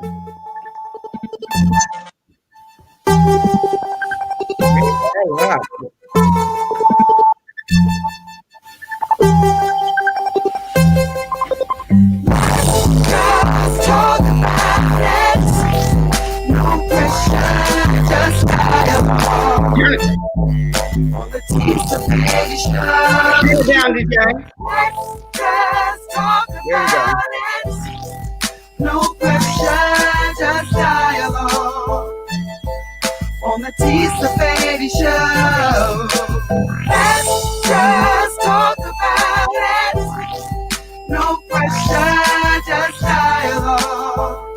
Wow. Just talk about it. No pressure, just dialogue. Turn it, On the Tisa Baby turn it Show. down, DJ. Let's just talk There you go. about it. No pressure, just dialogue. On the Tisa Baby Show. Let's just talk about it. No pressure, just dialogue.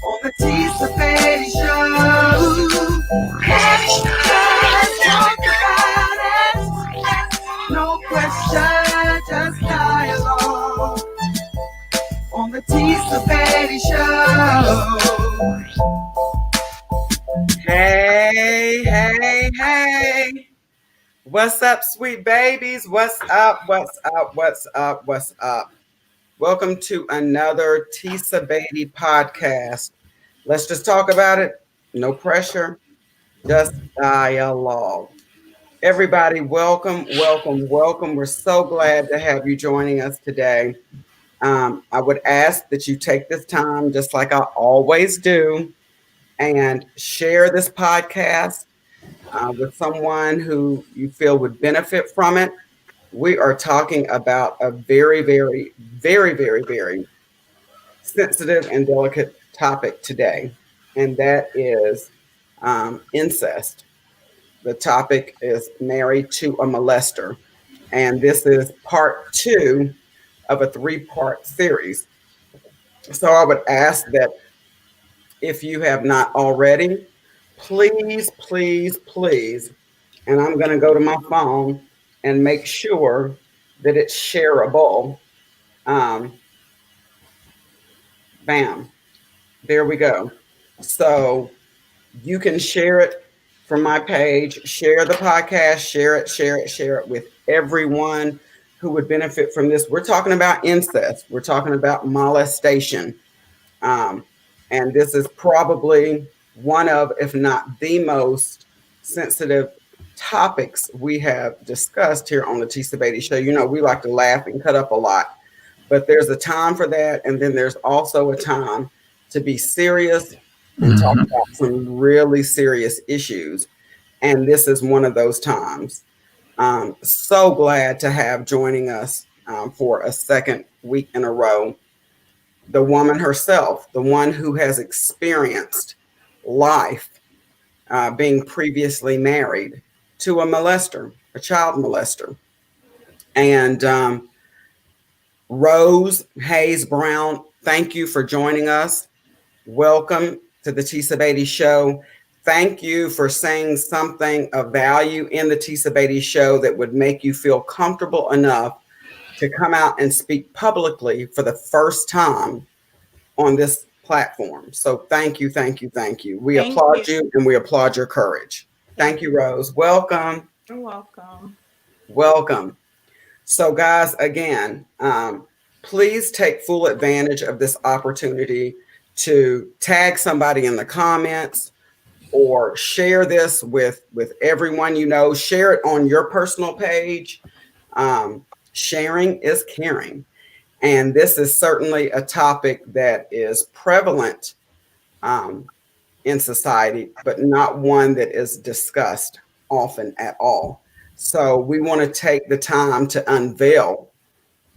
On the Tisa Baby Show. Let's just talk about it. No pressure, just dialogue. On the Tisa Baby Show. Hey, hey, hey. What's up, sweet babies? What's up? What's up? What's up? What's up? Welcome to another Tisa Batey podcast. Let's just talk about it. No pressure, just dialogue. Everybody, welcome, welcome, welcome. We're so glad to have you joining us today. I would ask that you take this time, just like I always do, and share this podcast with someone who you feel would benefit from it. We are talking about a very, very, very, very, very sensitive and delicate topic today, and that is incest. The topic is married to a molester, and this is part two of a three-part series. So I would ask that if you have not already, please, please, please, and I'm going to go to my phone and make sure that it's shareable. Um, Bam, there we go. So you can share it from my page, share the podcast, share it, share it, share it with everyone who would benefit from this. We're talking about incest, we're talking about molestation. Um, and this is probably one of, if not the most sensitive topics we have discussed here on the Tisa Batey Show. You know, we like to laugh and cut up a lot, but there's a time for that. And then there's also a time to be serious and talk about some really serious issues. And this is one of those times. So glad to have joining us for a second week in a row the woman herself, the one who has experienced life being previously married to a molester, a child molester. And Rose Hayes Brown, thank you for joining us. Welcome to the Tisa Batey Show. Thank you for saying something of value in the Tisa Batey Show that would make you feel comfortable enough to come out and speak publicly for the first time on this platform. So thank you, thank you, thank you. We Thank applaud you. you and we applaud your courage. Thank you, Rose. Welcome. You're welcome. Welcome. So, guys, again, please take full advantage of this opportunity to tag somebody in the comments or share this with everyone you know. Share it on your personal page. Sharing is caring. And this is certainly a topic that is prevalent in society, but not one that is discussed often at all. So we want to take the time to unveil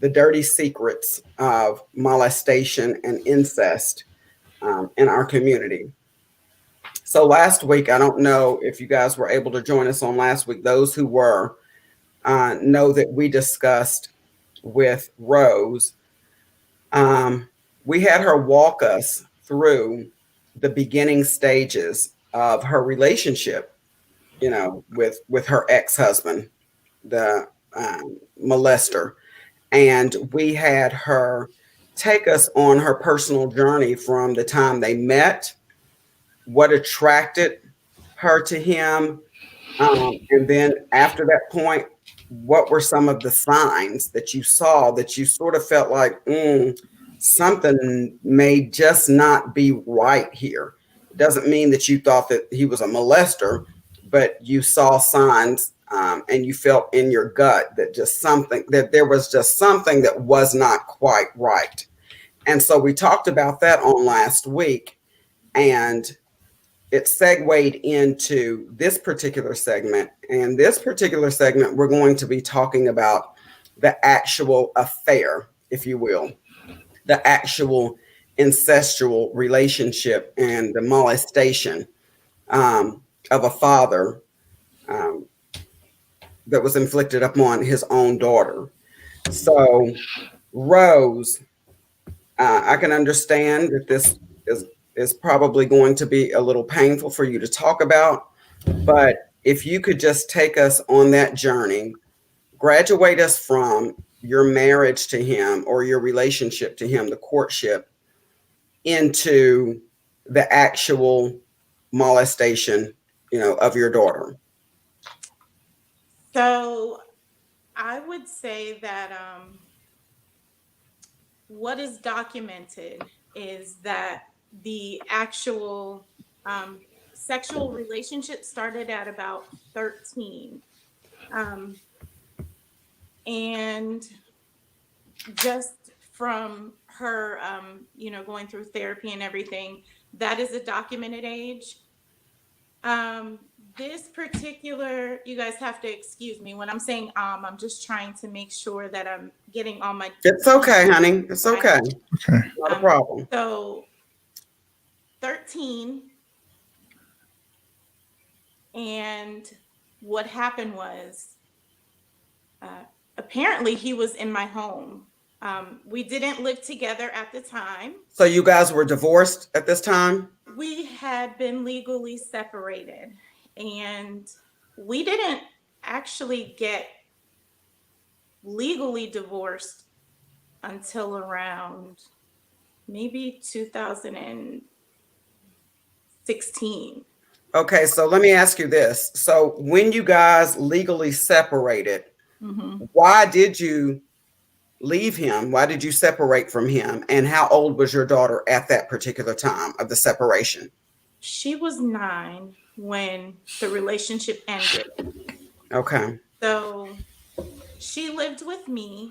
the dirty secrets of molestation and incest in our community. So last week, I don't know if you guys were able to join us on last week. Those who were know that we discussed with Rose. We had her walk us through the beginning stages of her relationship, you know, with her ex-husband, the molester. And we had her take us on her personal journey from the time they met, what attracted her to him, and then after that point, what were some of the signs that you saw that you sort of felt like, something may just not be right here. It doesn't mean that you thought that he was a molester, but you saw signs, and you felt in your gut that there was just something that was not quite right. And so we talked about that on last week, and it segued into this particular segment. And this particular segment, we're going to be talking about the actual affair, if you will, the actual incestual relationship and the molestation, of a father, um, that was inflicted upon his own daughter. So, Rose, I can understand that this is is probably going to be a little painful for you to talk about, but if you could just take us on that journey, graduate us from your marriage to him or your relationship to him, the courtship, into the actual molestation, of your daughter. So I would say that what is documented is that the actual um, sexual relationship started at about 13. Um, and just from her, going through therapy and everything, that is a documented age. Um, this particular, you guys have to excuse me when I'm saying I'm just trying to make sure that I'm getting all my It's T's okay, honey. It's right. okay. Okay. Not a problem. So 13, and what happened was uh, apparently he was in my home. We didn't live together at the time. So you guys were divorced at this time? We had been legally separated, and we didn't actually get legally divorced until around maybe 2016. Okay, so let me ask you this. So when you guys legally separated, Mm-hmm. why did you leave him? Why did you separate from him? And how old was your daughter at that particular time of the separation? She was 9 when the relationship ended. Okay. So she lived with me.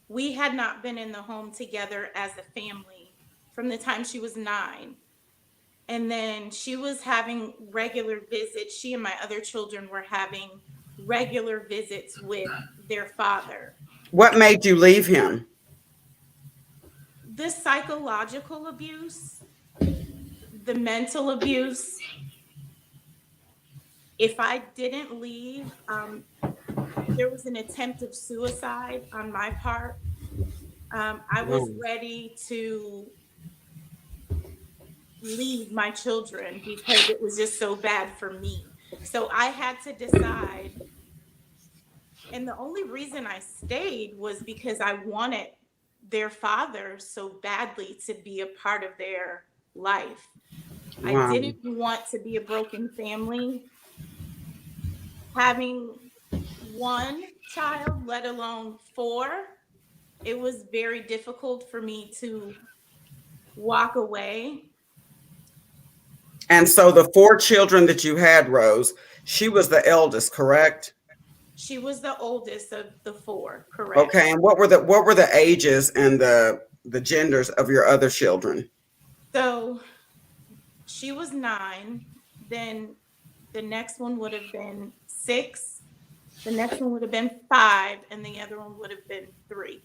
We had not been in the home together as a family from the time she was 9. And then she was having regular visits. She and my other children were having regular visits with their father. What made you leave him? The psychological abuse, the mental abuse. If I didn't leave, there was an attempt of suicide on my part. I was Mm. ready to leave my children because it was just so bad for me. So I had to decide. And the only reason I stayed was because I wanted their father so badly to be a part of their life. I Wow. didn't want to be a broken family. Having one child, let alone 4, it was very difficult for me to walk away. And so the 4 children that you had, Rose, she was the eldest, correct? She was the oldest of the 4, correct? Okay. And what were the ages and the genders of your other children? So she was 9. Then the next one would have been 6. The next one would have been 5, and the other one would have been 3.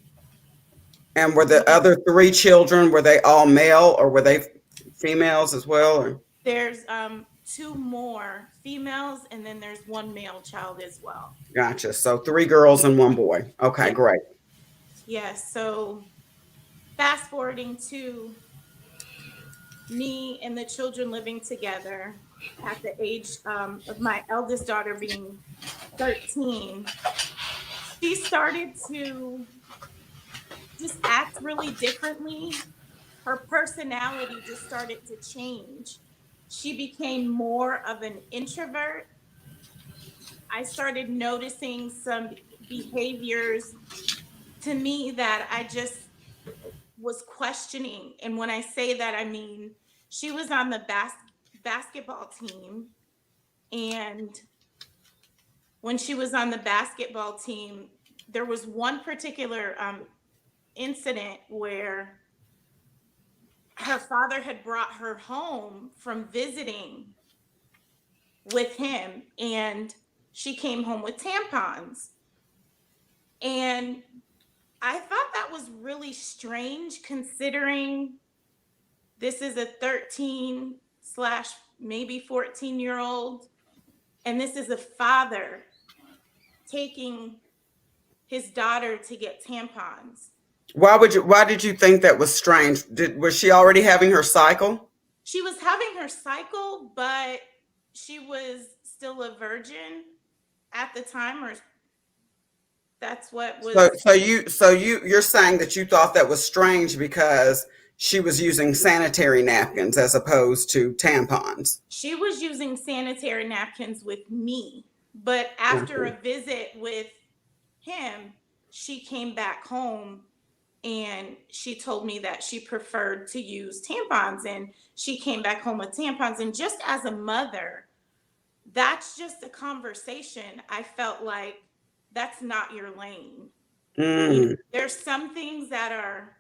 And were the other 3 children, were they all male or were they females as well? Or? There's 2 more females, and then there's 1 male child as well. Gotcha. So 3 girls and 1 boy. Okay, Yeah. great. Yes. So fast forwarding to me and the children living together at the age of my eldest daughter being 13, she started to just act really differently. Her personality just started to change. She became more of an introvert. I started noticing some behaviors to me that I just was questioning. And when I say that, I mean she was on the basketball team. And when she was on the basketball team, there was one particular incident where her father had brought her home from visiting with him, and she came home with tampons. And I thought that was really strange, considering this is a 13 slash maybe 14-year old, and this is a father taking his daughter to get tampons. Why did you think that was strange? Was she already having her cycle? She was having her cycle, but she was still a virgin at the time, or that's what So, was. you're saying that you thought that was strange because she was using sanitary napkins as opposed to tampons. She was using sanitary napkins with me, but after a Okay. visit with him, she came back home and she told me that she preferred to use tampons, and she came back home with tampons. And just as a mother, that's just a conversation. I felt like that's not your lane. Mm, There's some things that are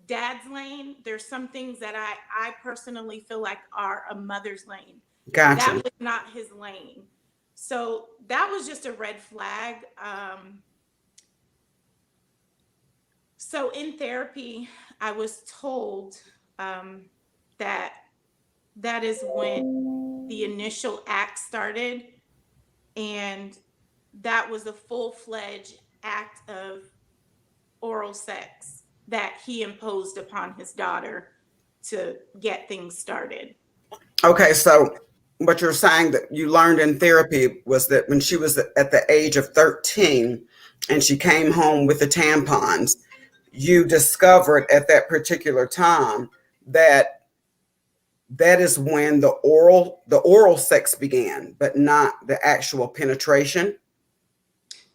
dad's lane. There's some things that I personally feel like are a mother's lane. That gotcha. was not his lane. So that was just a red flag. So in therapy, I was told that that is when the initial act started, and that was a full-fledged act of oral sex that he imposed upon his daughter to get things started. Okay, so what you're saying that you learned in therapy was that when she was at the age of 13 and she came home with the tampons, you discovered at that particular time that that is when the oral sex began, but not the actual penetration.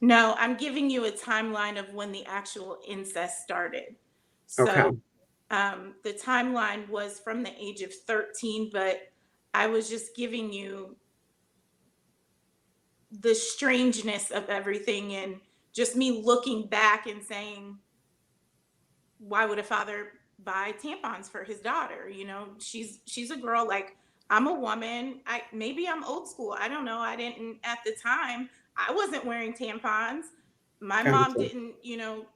No, I'm giving you a timeline of when the actual incest started. Okay. So the timeline was from the age of 13, but I was just giving you the strangeness of everything, and just me looking back and saying, why would a father buy tampons for his daughter? She's a girl. Like, I'm a woman. Maybe I'm old school. I don't know. I didn't at the time. I wasn't wearing tampons. My mom Gotcha. didn't.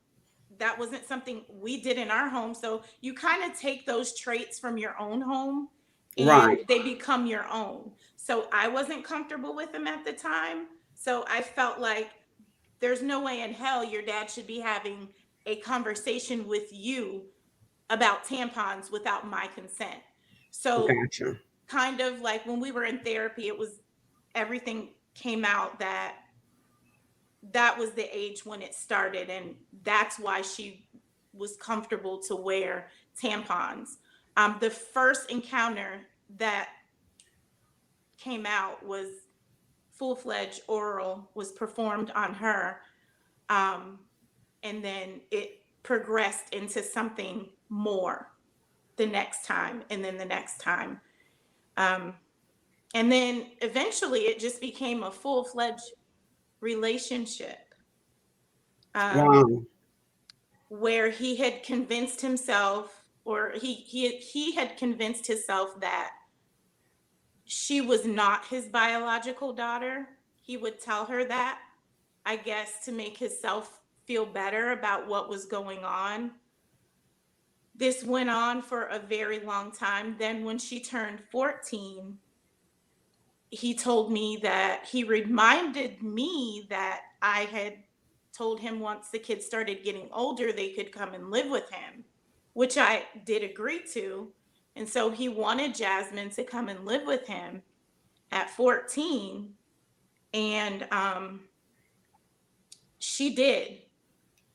That wasn't something we did in our home. So you kind of take those traits from your own home and Right. they become your own. So I wasn't comfortable with them at the time. So I felt like there's no way in hell your dad should be having a conversation with you about tampons without my consent. So, Gotcha. kind of like when we were in therapy, it was everything came out that that was the age when it started, and that's why she was comfortable to wear tampons. The first encounter that came out was full-fledged oral was performed on her, um, and then it progressed into something more the next time, and then the next time, um, and then eventually it just became a full-fledged relationship, um, Wow. where he had convinced himself, or he had convinced himself that she was not his biological daughter. He would tell her that, I guess, to make himself feel better about what was going on. This went on for a very long time. Then, when she turned 14, he told me that he reminded me that I had told him once the kids started getting older, they could come and live with him, which I did agree to. And so he wanted Jasmine to come and live with him at 14. And she did.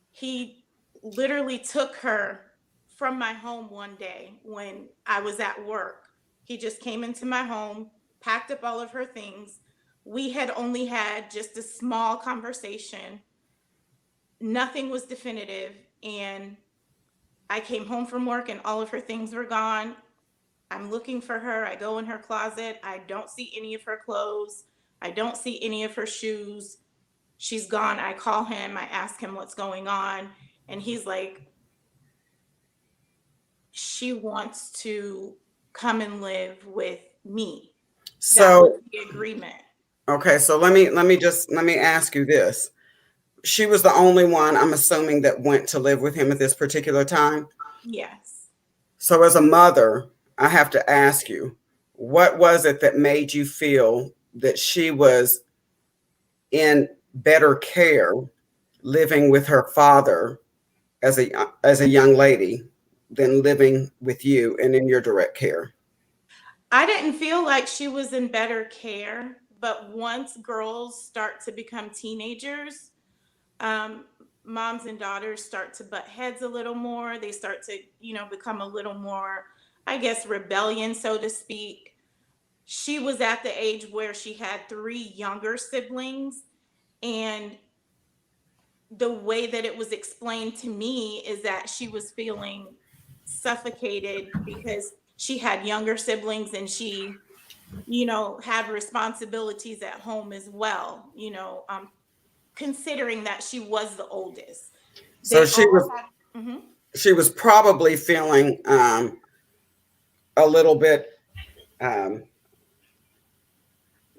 He literally took her from my home one day when I was at work. He just came into my home, packed up all of her things. We had only had just a small conversation. Nothing was definitive. And I came home from work and all of her things were gone. I'm looking for her. I go in her closet. I don't see any of her clothes. I don't see any of her shoes. She's gone. I call him. I ask him what's going on. And he's like, she wants to come and live with me. That was So, the agreement. okay, so let me ask you this. She was the only one, I'm assuming, that went to live with him at this particular time. Yes. So, as a mother, I have to ask you, what was it that made you feel that she was in better care living with her father as a young lady than living with you and in your direct care? I didn't feel like she was in better care, but once girls start to become teenagers, um, moms and daughters start to butt heads a little more. They start to, become a little more, I guess, rebellion, so to speak. She was at the age where she had three younger siblings, and the way that it was explained to me is that she was feeling suffocated because she had younger siblings and she had responsibilities at home as well, considering that she was the oldest. So They she all was had, mhm. she was probably feeling a little bit, um,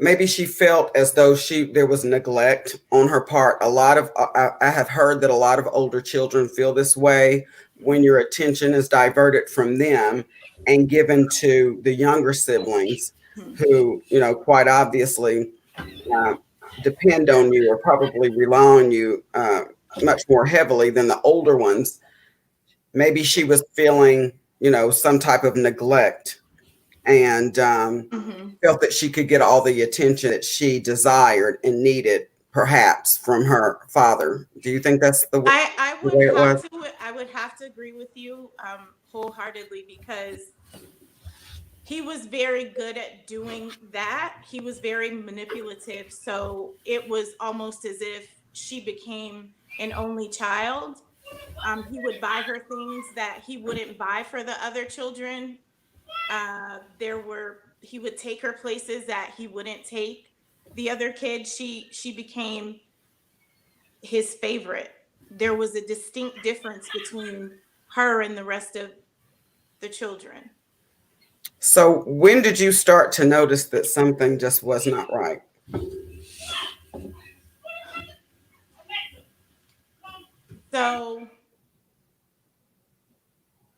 maybe she felt as though there was neglect on her part. A lot of I have heard that a lot of older children feel this way when your attention is diverted from them and given to the younger siblings, Mhm. who, quite obviously, uh, depend on you or probably rely on you much more heavily than the older ones. Maybe she was feeling, some type of neglect, and Mhm. felt that she could get all the attention that she desired and needed, perhaps from her father. Do you think that's I the would way it have was? to I would have to agree with you wholeheartedly, because he was very good at doing that. He was very manipulative. So it was almost as if she became an only child. He would buy her things that he wouldn't buy for the other children. He would take her places that he wouldn't take the other kids. She became his favorite. There was a distinct difference between her and the rest of the children. So when did you start to notice that something just was not right? So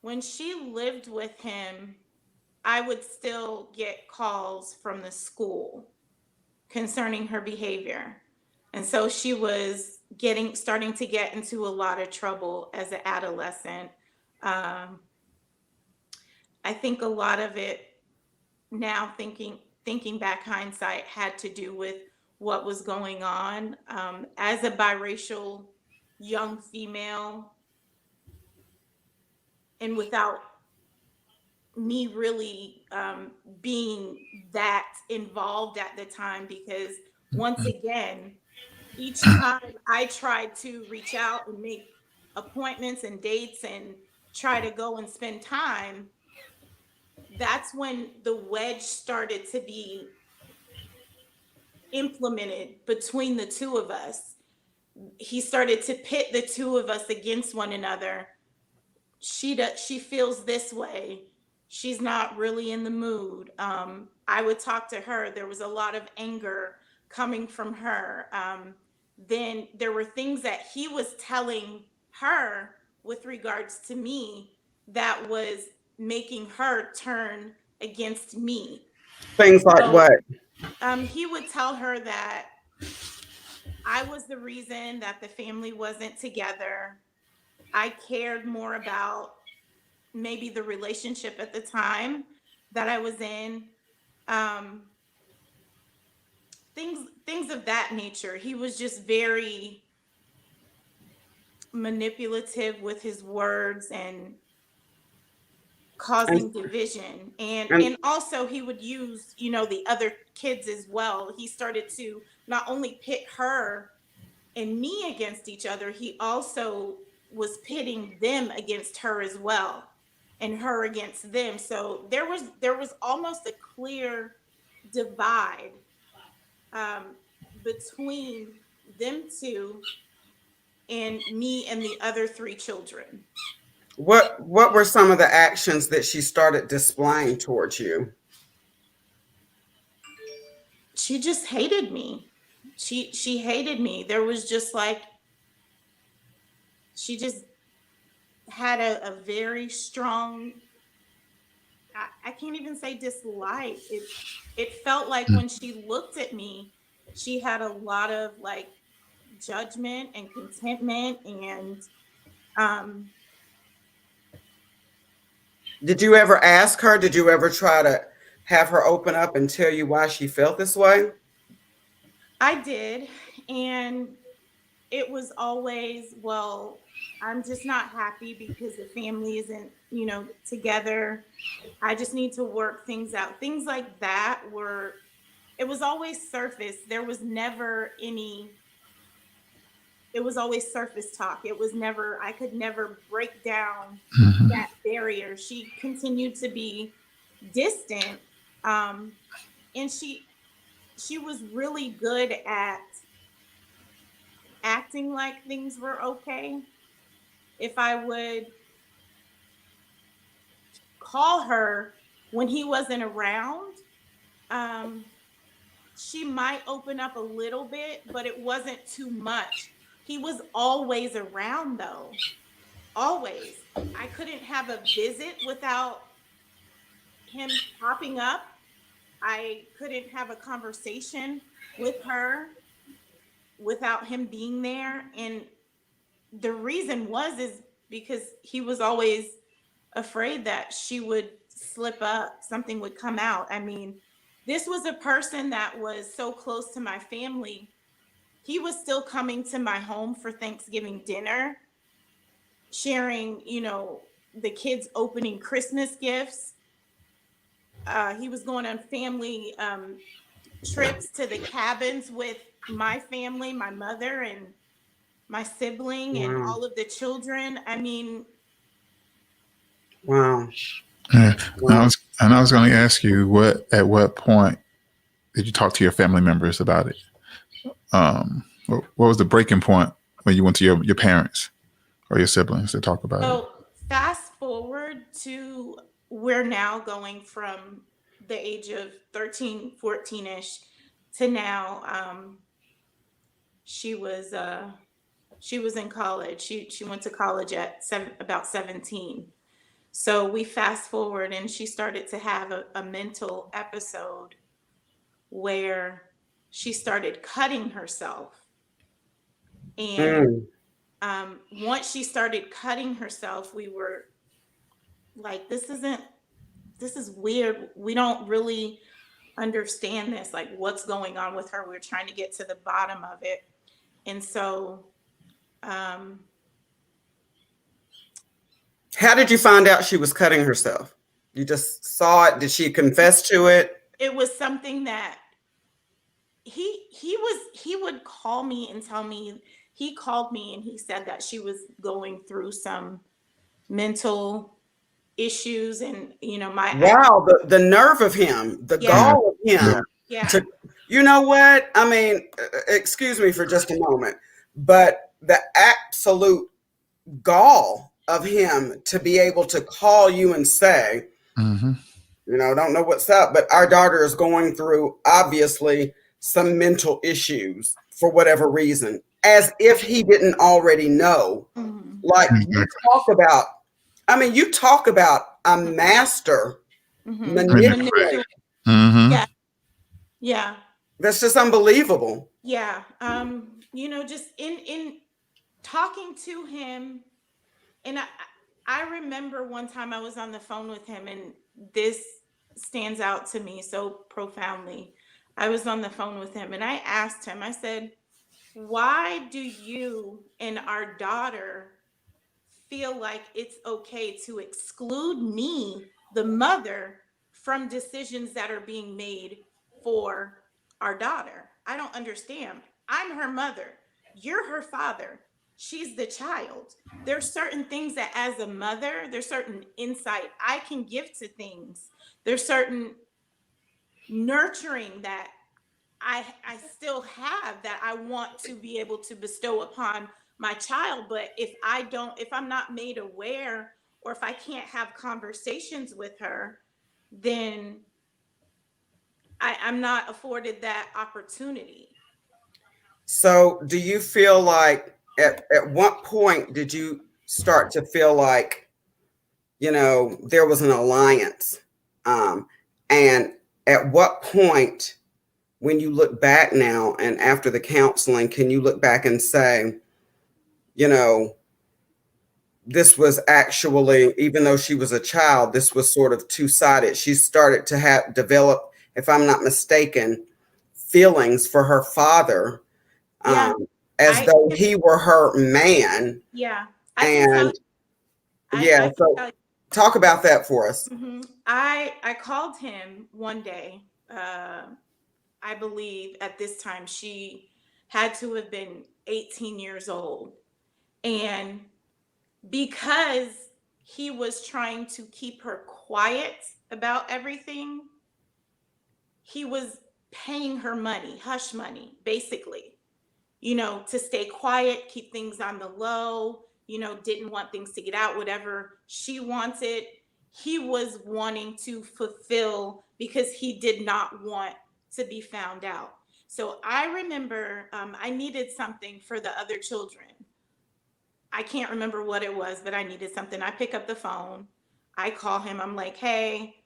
when she lived with him, I would still get calls from the school concerning her behavior. And so she was starting to get into a lot of trouble as an adolescent. Um, I think a lot of it, now thinking back, hindsight, had to do with what was going on. As a biracial young female, and without me really being that involved at the time, because once again, each time I tried to reach out and make appointments and dates and try to go and spend time, that's when the wedge started to be implemented between the two of us. He started to pit the two of us against one another. She feels this way. She's not really in the mood. I would talk to her. There was a lot of anger coming from her. Then there were things that he was telling her with regards to me that was making her turn against me. Things like So what? he would tell her that I was the reason that the family wasn't together. I cared more about maybe the relationship at the time that I was in. Um, things of that nature. He was just very manipulative with his words and And causing division. and and and also he would use, the other kids as well. He started to not only pit her and me against each other, he also was pitting them against her as well, and her against them. So there was almost a clear divide um, between them two and me and the other three children. What were some of the actions that she started displaying towards you? She just hated me. She hated me. There was just like she just had a very strong, I can't even say dislike. It felt like when she looked at me, she had a lot of like judgment and contentment and um Did you ever ask her? Did you ever try to have her open up and tell you why she felt this way? I did. And it was always, well, I'm just not happy because the family isn't, together. I just need to work things out. Things like that were, it was always surface. There was never any, it was always surface talk. It was never, I could never break down Mhm. that barrier. She continued to be distant. Um, and she was really good at acting like things were okay. If I would call her when he wasn't around, um, she might open up a little bit, but it wasn't too much. He was always around though. Always. I couldn't have a visit without him popping up. I couldn't have a conversation with her without him being there. And the reason is because he was always afraid that she would slip up, something would come out. I mean, this was a person that was so close to my family. He was still coming to my home for Thanksgiving dinner, sharing, the kids opening Christmas gifts. He was going on family trips to the cabins with my family, my mother and my sibling and Wow. all of the children. I mean, Wow. Yeah. Wow. And I was going to ask you at what point did you talk to your family members about it? What was the breaking point when you went to your parents or your siblings to talk about it? so fast forward to, we're now going from the age of 13, 14ish to now. She was she was in college. She went to college at about 17. So we fast forward and she started to have a mental episode where she started cutting herself. And Mm. once she started cutting herself, we were like, this is weird. We don't really understand this, like what's going on with her. We're trying to get to the bottom of it. And so um, How did you find out she was cutting herself? You just saw it? Did she confess to it? it was something that he would call me and tell me. He called me and he said that she was going through some mental issues, and my Wow, the nerve of him, the yeah, gall of Yeah. him yeah. to, you know what? I mean, excuse me for just a moment, but the absolute gall of him to be able to call you and say, Mm-hmm. don't know what's up, but our daughter is going through obviously some mental issues for whatever reason, as if he didn't already know. Mhm. Like Exactly. you talk about a master manipulator. Manipulate. Mm-hmm. Yeah, yeah, That's just unbelievable. yeah. Just in talking to him, and I remember one time I was on the phone with him, and this stands out to me so profoundly. I was on the phone with him, and I asked him. I said, "Why do you and our daughter feel like it's okay to exclude me, the mother, from decisions that are being made for our daughter? I don't understand. I'm her mother. You're her father. she's the child. There's certain things that as a mother, there's certain insight I can give to things. There's certain nurturing that I still have that I want to be able to bestow upon my child. But if I'm not made aware, or if I can't have conversations with her, then I'm not afforded that opportunity. So do you feel like at what point did you start to feel like, there was an alliance? And at what point, when you look back now and after the counseling, can you look back and say, you know, this was actually, even though she was a child, this was sort of two-sided. She started to develop, if I'm not mistaken, feelings for her father, Yeah. as I though he were her man. Yeah. I can tell And I can so tell you. talk about that for us. I called him one day. I believe at this time she had to have been 18 years old. And because he was trying to keep her quiet about everything, he was paying her money, hush money, basically, to stay quiet, keep things on the low, didn't want things to get out, whatever she wanted. He was wanting to fulfill because he did not want to be found out. So I remember I needed something for the other children. I can't remember what it was, but I needed something. I pick up the phone. I call him. I'm like, hey,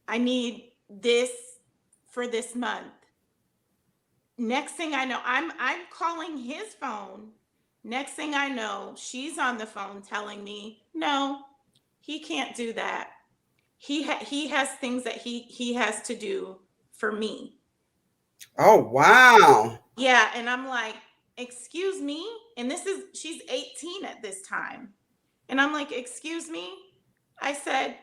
I need this for this month. Next thing I know, I'm calling his phone. Next thing I know, she's on the phone telling me, no, he can't do that. He has things that he has to do for me. Oh, wow. Yeah, and I'm like, excuse me? And she's 18 at this time. And I'm like, excuse me? I said,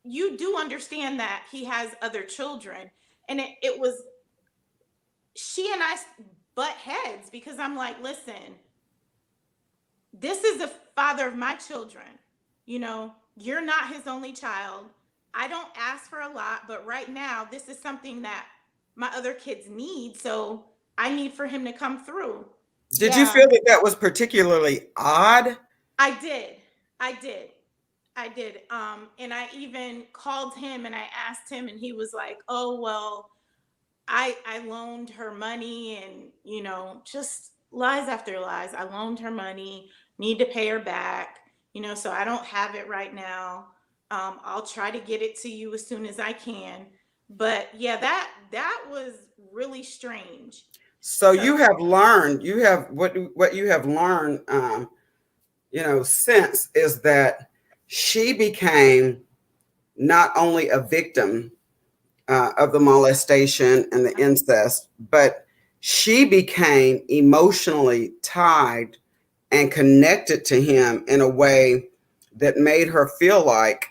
you do understand that he has other children. And it was, she and I butt heads because I'm like, listen, this is the father of my children. You're not his only child. I don't ask for a lot, but right now, this is something that my other kids need. So I need for him to come through. Did you feel that was particularly odd? I did. I did. I did. And I even called him and I asked him, and he was like, oh, well, I loaned her money, and, just lies after lies. I loaned her money, need to pay her back, so I don't have it right now. I'll try to get it to you as soon as I can. But yeah, that was really strange. So you have learned, what you have learned, since is that she became not only a victim of the molestation and the incest, but she became emotionally tied and connected to him in a way that made her feel like,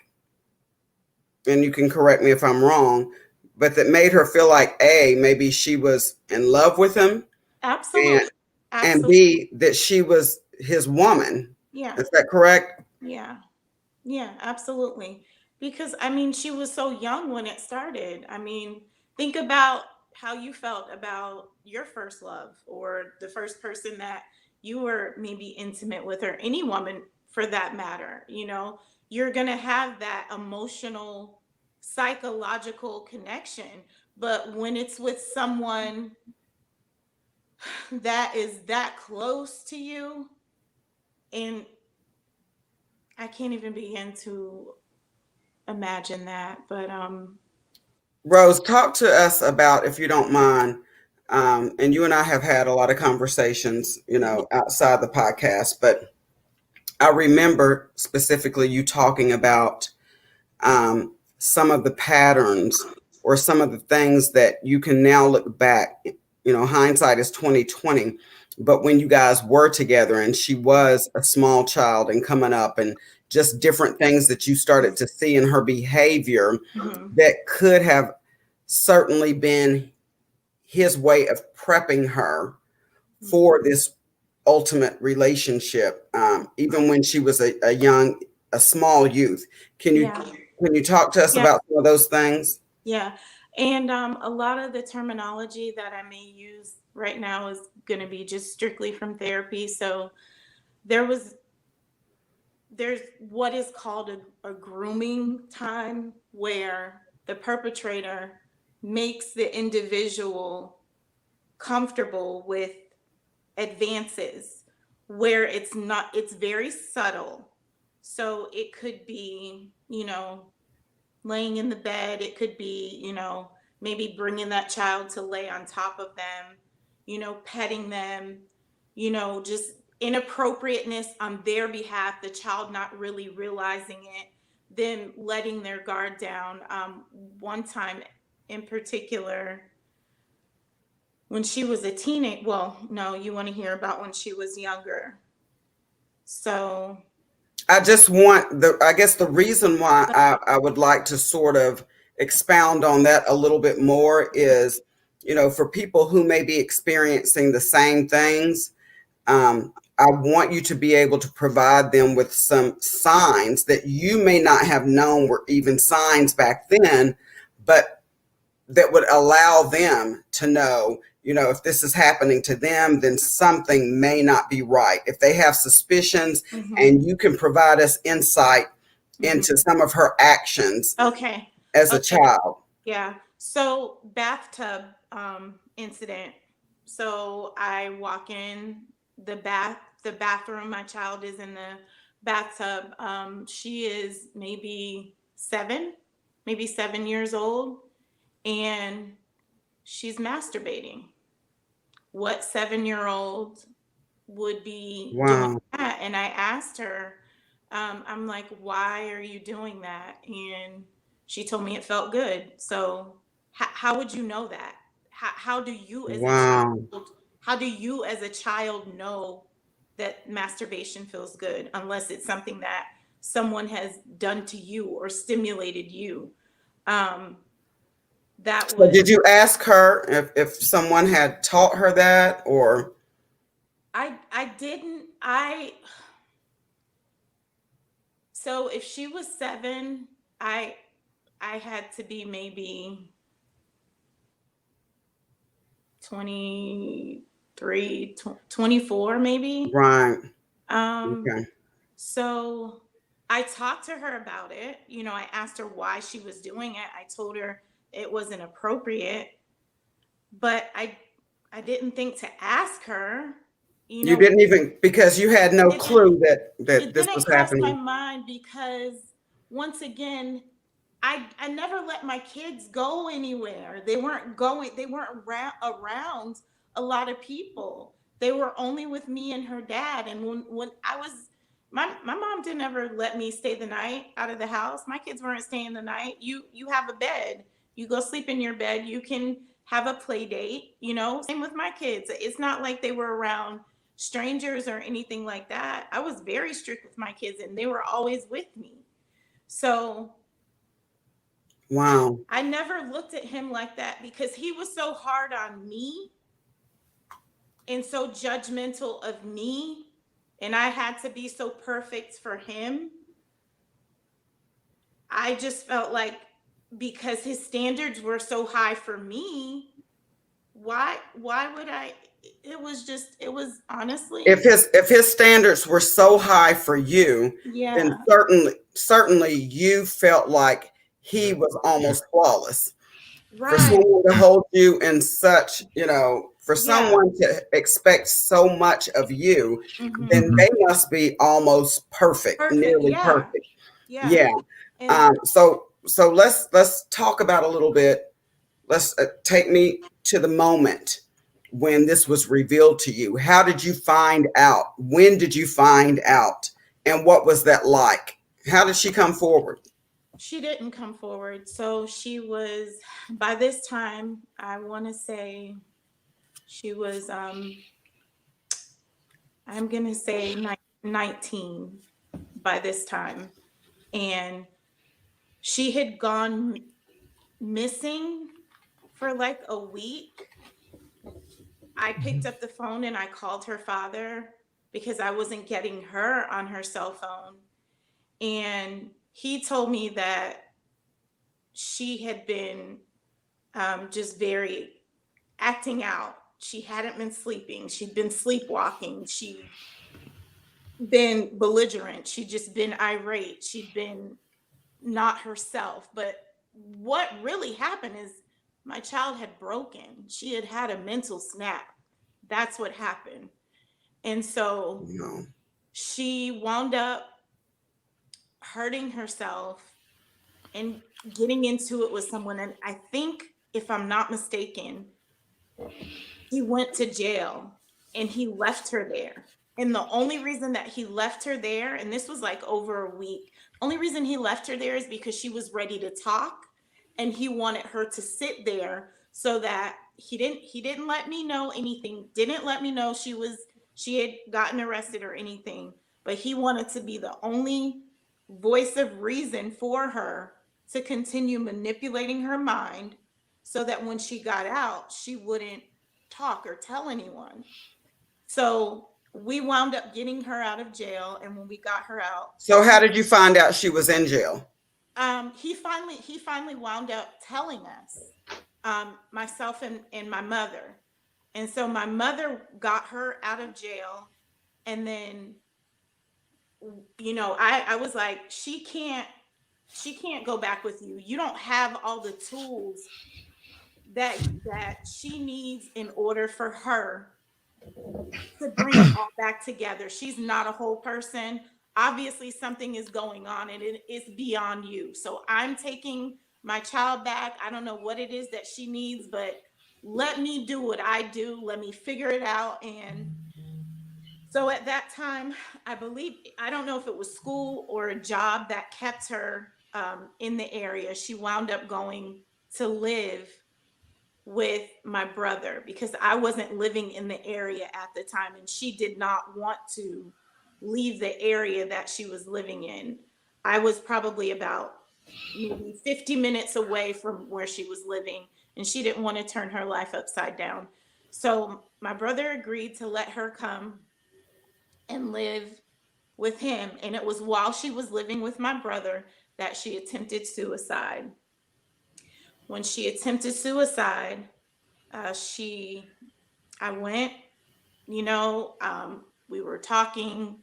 and you can correct me if I'm wrong, but that made her feel like maybe she was in love with him. Absolutely. And B, that she was his woman. Yeah. Is that correct? Yeah. Yeah, absolutely. Because she was so young when it started. Think about how you felt about your first love, or the first person that you were maybe intimate with, or any woman for that matter. You're going to have that emotional, psychological connection. But when it's with someone that is that close to you, and I can't even begin to imagine that. But Rose, talk to us about, if you don't mind, and you and I have had a lot of conversations, outside the podcast, but I remember specifically you talking about some of the patterns or some of the things that you can now look back. Hindsight is 2020. But when you guys were together and she was a small child and coming up, and just different things that you started to see in her behavior that could have certainly been his way of prepping her for this ultimate relationship, even when she was a small youth. Can you Yeah. can you talk to us Yeah. about some of those things? Yeah. And a lot of the terminology that I may use right now is going to be just strictly from therapy. So there was there's what is called a grooming time, where the perpetrator makes the individual comfortable with advances, where it's very subtle. So it could be, laying in the bed. It could be, maybe bringing that child to lay on top of them, petting them, just inappropriateness on their behalf, the child not really realizing it, them letting their guard down. One time in particular, when she was a teenage, well, no, you want to hear about when she was younger. So, I guess the reason why I would like to sort of expound on that a little bit more is, for people who may be experiencing the same things, I want you to be able to provide them with some signs that you may not have known were even signs back then, but that would allow them to know, if this is happening to them, then something may not be right. If they have suspicions, mhm, and you can provide us insight mhm. into some of her actions Okay. as a Okay. child. Yeah. So bathtub incident. So I walk in the bathroom. My child is in the bathtub. She is maybe 7 years old, and she's masturbating. What 7-year-old would be doing Wow. that? And I asked her, I'm like, why are you doing that? And she told me it felt good. So how would you know that? How do you as a Wow. child, how do you as a child know that masturbation feels good, unless it's something that someone has done to you or stimulated you? Um, that So was, did you ask her if someone had taught her that, or I didn't, I, so if she was 7, I, I had to be maybe 23, 24 maybe. right? Um, Okay. so I talked to her about it. I asked her why she was doing it. I told her it wasn't appropriate, but I didn't think to ask her, you You know, didn't even, because you had no it didn't clue that it this didn't was cross my happening. mind, because once again, I never let my kids go anywhere. They weren't around a lot of people. They were only with me and her dad. And when I was, my mom didn't ever let me stay the night out of the house. My kids weren't staying the night. You have a bed. You go sleep in your bed. You can have a play date, Same with my kids. It's not like they were around strangers or anything like that. I was very strict with my kids, and they were always with me. So Wow. I never looked at him like that, because he was so hard on me and so judgmental of me, and I had to be so perfect for him. I just felt like, because his standards were so high for me, why would I? It was honestly, If his standards were so high for you, then yeah, certainly you felt like he was almost flawless. For right, someone to hold you in such, for yeah, someone to expect so much of you, hmm, then Hmm. they must be almost perfect, perfect, nearly yeah, perfect. yeah, Yeah. and So let's talk about a little bit. Let's take me to the moment when this was revealed to you. How did you find out? When did you find out? And what was that like? How did she come forward? she didn't come forward. So she was, by this time, I want to say she was, I'm going to say 19 by this time. And she had gone missing for like a week. I picked up the phone and I called her father. because I wasn't getting her on her cell phone. And he told me that she had been just very acting out. She hadn't been sleeping. She'd been sleepwalking. She'd been belligerent. She'd just been irate. She'd been not herself. But what really happened is my child had broken. She had had a mental snap. That's what happened. And so No. she wound up hurting herself and getting into it with someone. And I think, if I'm not mistaken, he went to jail and he left her there. And the only reason that he left her there, and this was like over a week, only reason he left her there is because she was ready to talk and he wanted her to sit there, so that he didn't let me know anything, didn't let me know she had gotten arrested or anything, but he wanted to be the only voice of reason for her to continue manipulating her mind, so that when she got out, she wouldn't talk or tell anyone. So we wound up getting her out of jail, and when we got her out, So how did you find out she was in jail? he finally wound up telling us, myself and my mother. And so my mother got her out of jail, and then, I was like, she can't go back with you. You don't have all the tools that she needs in order for her to bring it all back together. She's not a whole person. Obviously, something is going on, and it is beyond you. So I'm taking my child back. I don't know what it is that she needs, but let me do what I do. Let me figure it out. And so at that time, I believe, I don't know if it was school or a job that kept her in the area. She wound up going to live with my brother because I wasn't living in the area at the time, and she did not want to leave the area that she was living in. I was probably about maybe 50 minutes away from where she was living, and she didn't want to turn her life upside down. So my brother agreed to let her come and live with him. And it was while she was living with my brother that she attempted suicide. When she attempted suicide, I went, we were talking.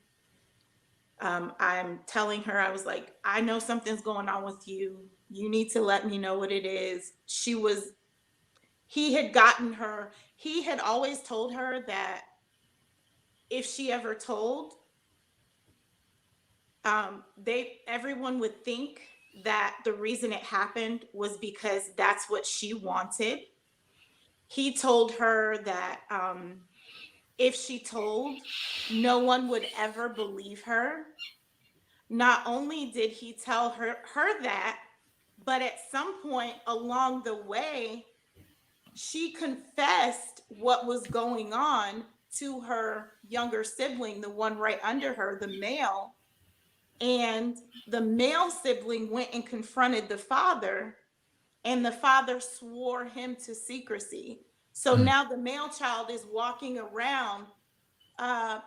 I'm telling her, I was like, I know something's going on with you. You need to let me know what it is. He had always told her that if she ever told, everyone would think that the reason it happened was because that's what she wanted. He told her that if she told, no one would ever believe her. Not only did he tell her that, but at some point along the way, she confessed what was going on to her younger sibling, the one right under her, the male. And the male sibling went and confronted the father, and the father swore him to secrecy. So now the male child is walking around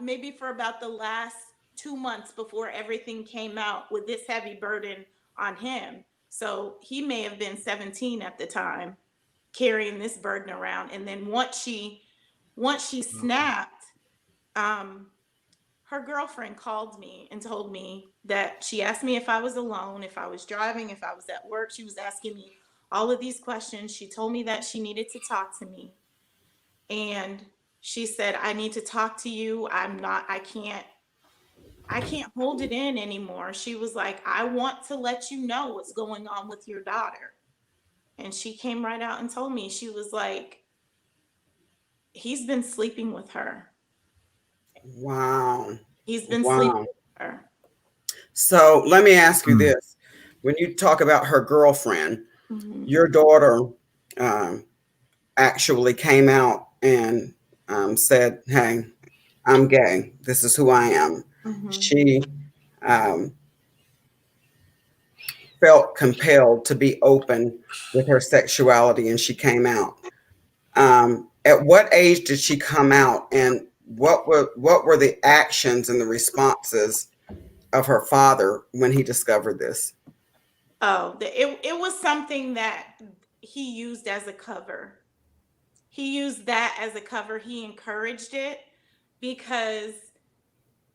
maybe for about the last 2 months before everything came out with this heavy burden on him. So he may have been 17 at the time, carrying this burden around. And then once she snapped, her girlfriend called me and told me that she asked me if I was alone, if I was driving, if I was at work. She was asking me all of these questions. She told me that she needed to talk to me. And she said, I need to talk to you. I can't hold it in anymore. She was like, I want to let you know what's going on with your daughter. And she came right out and told me. She was like, he's been sleeping with her. Wow. He's been sleeping with her. So let me ask you this. When you talk about her girlfriend, your daughter actually came out and said, hey, I'm gay. This is who I am. She felt compelled to be open with her sexuality, and she came out. At what age did she come out, and what were the actions and the responses of her father when he discovered this? Oh, it was something that he used as a cover. He used that as a cover. He encouraged it because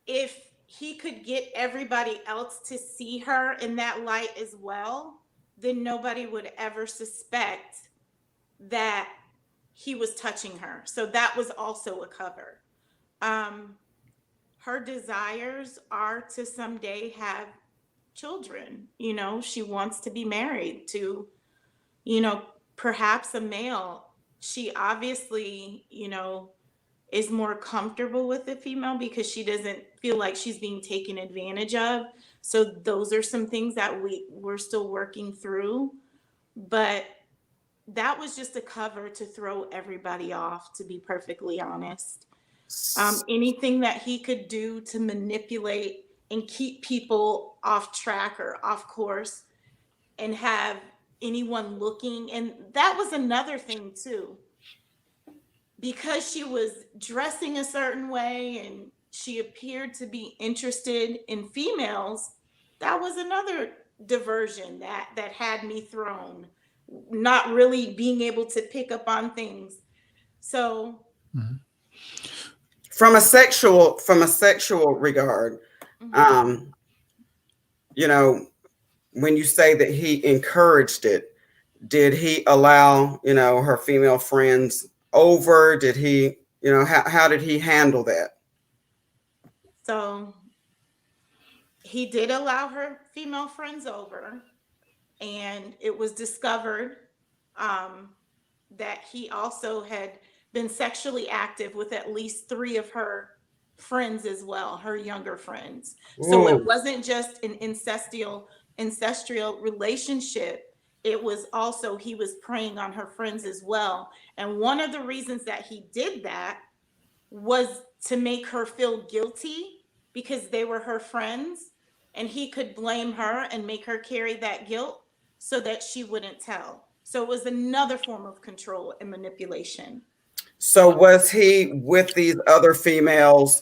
if he could get everybody else to see her in that light as well, then nobody would ever suspect that he was touching her. So that was also a cover. Um, her desires are to someday have children. You know, she wants to be married to, you know, perhaps a male. She obviously, you know, is more comfortable with a female because she doesn't feel like she's being taken advantage of. So those are some things that we're still working through. But that was just a cover to throw everybody off, to be perfectly honest. Anything that he could do to manipulate and keep people off track or off course and have anyone looking. And that was another thing too, because she was dressing a certain way and she appeared to be interested in females. That was another diversion that had me thrown, not really being able to pick up on things. So From a sexual regard, um, you know, when you say that he encouraged it, did he allow, her female friends over? Did he, how did he handle that? so he did allow her female friends over, and it was discovered um, that he also had been sexually active with at least three of her friends as well, her younger friends. So it Ooh. wasn't just an ancestral relationship. It was also he was preying on her friends as well. And one of the reasons that he did that was to make her feel guilty because they were her friends, and he could blame her and make her carry that guilt so that she wouldn't tell. So it was another form of control and manipulation. So was he with these other females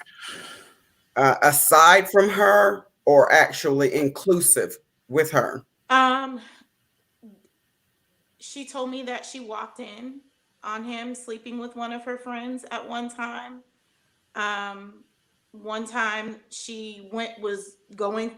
aside from her, or actually inclusive with her? Um, she told me that she walked in on him sleeping with one of her friends at one time. Um, One time she was going,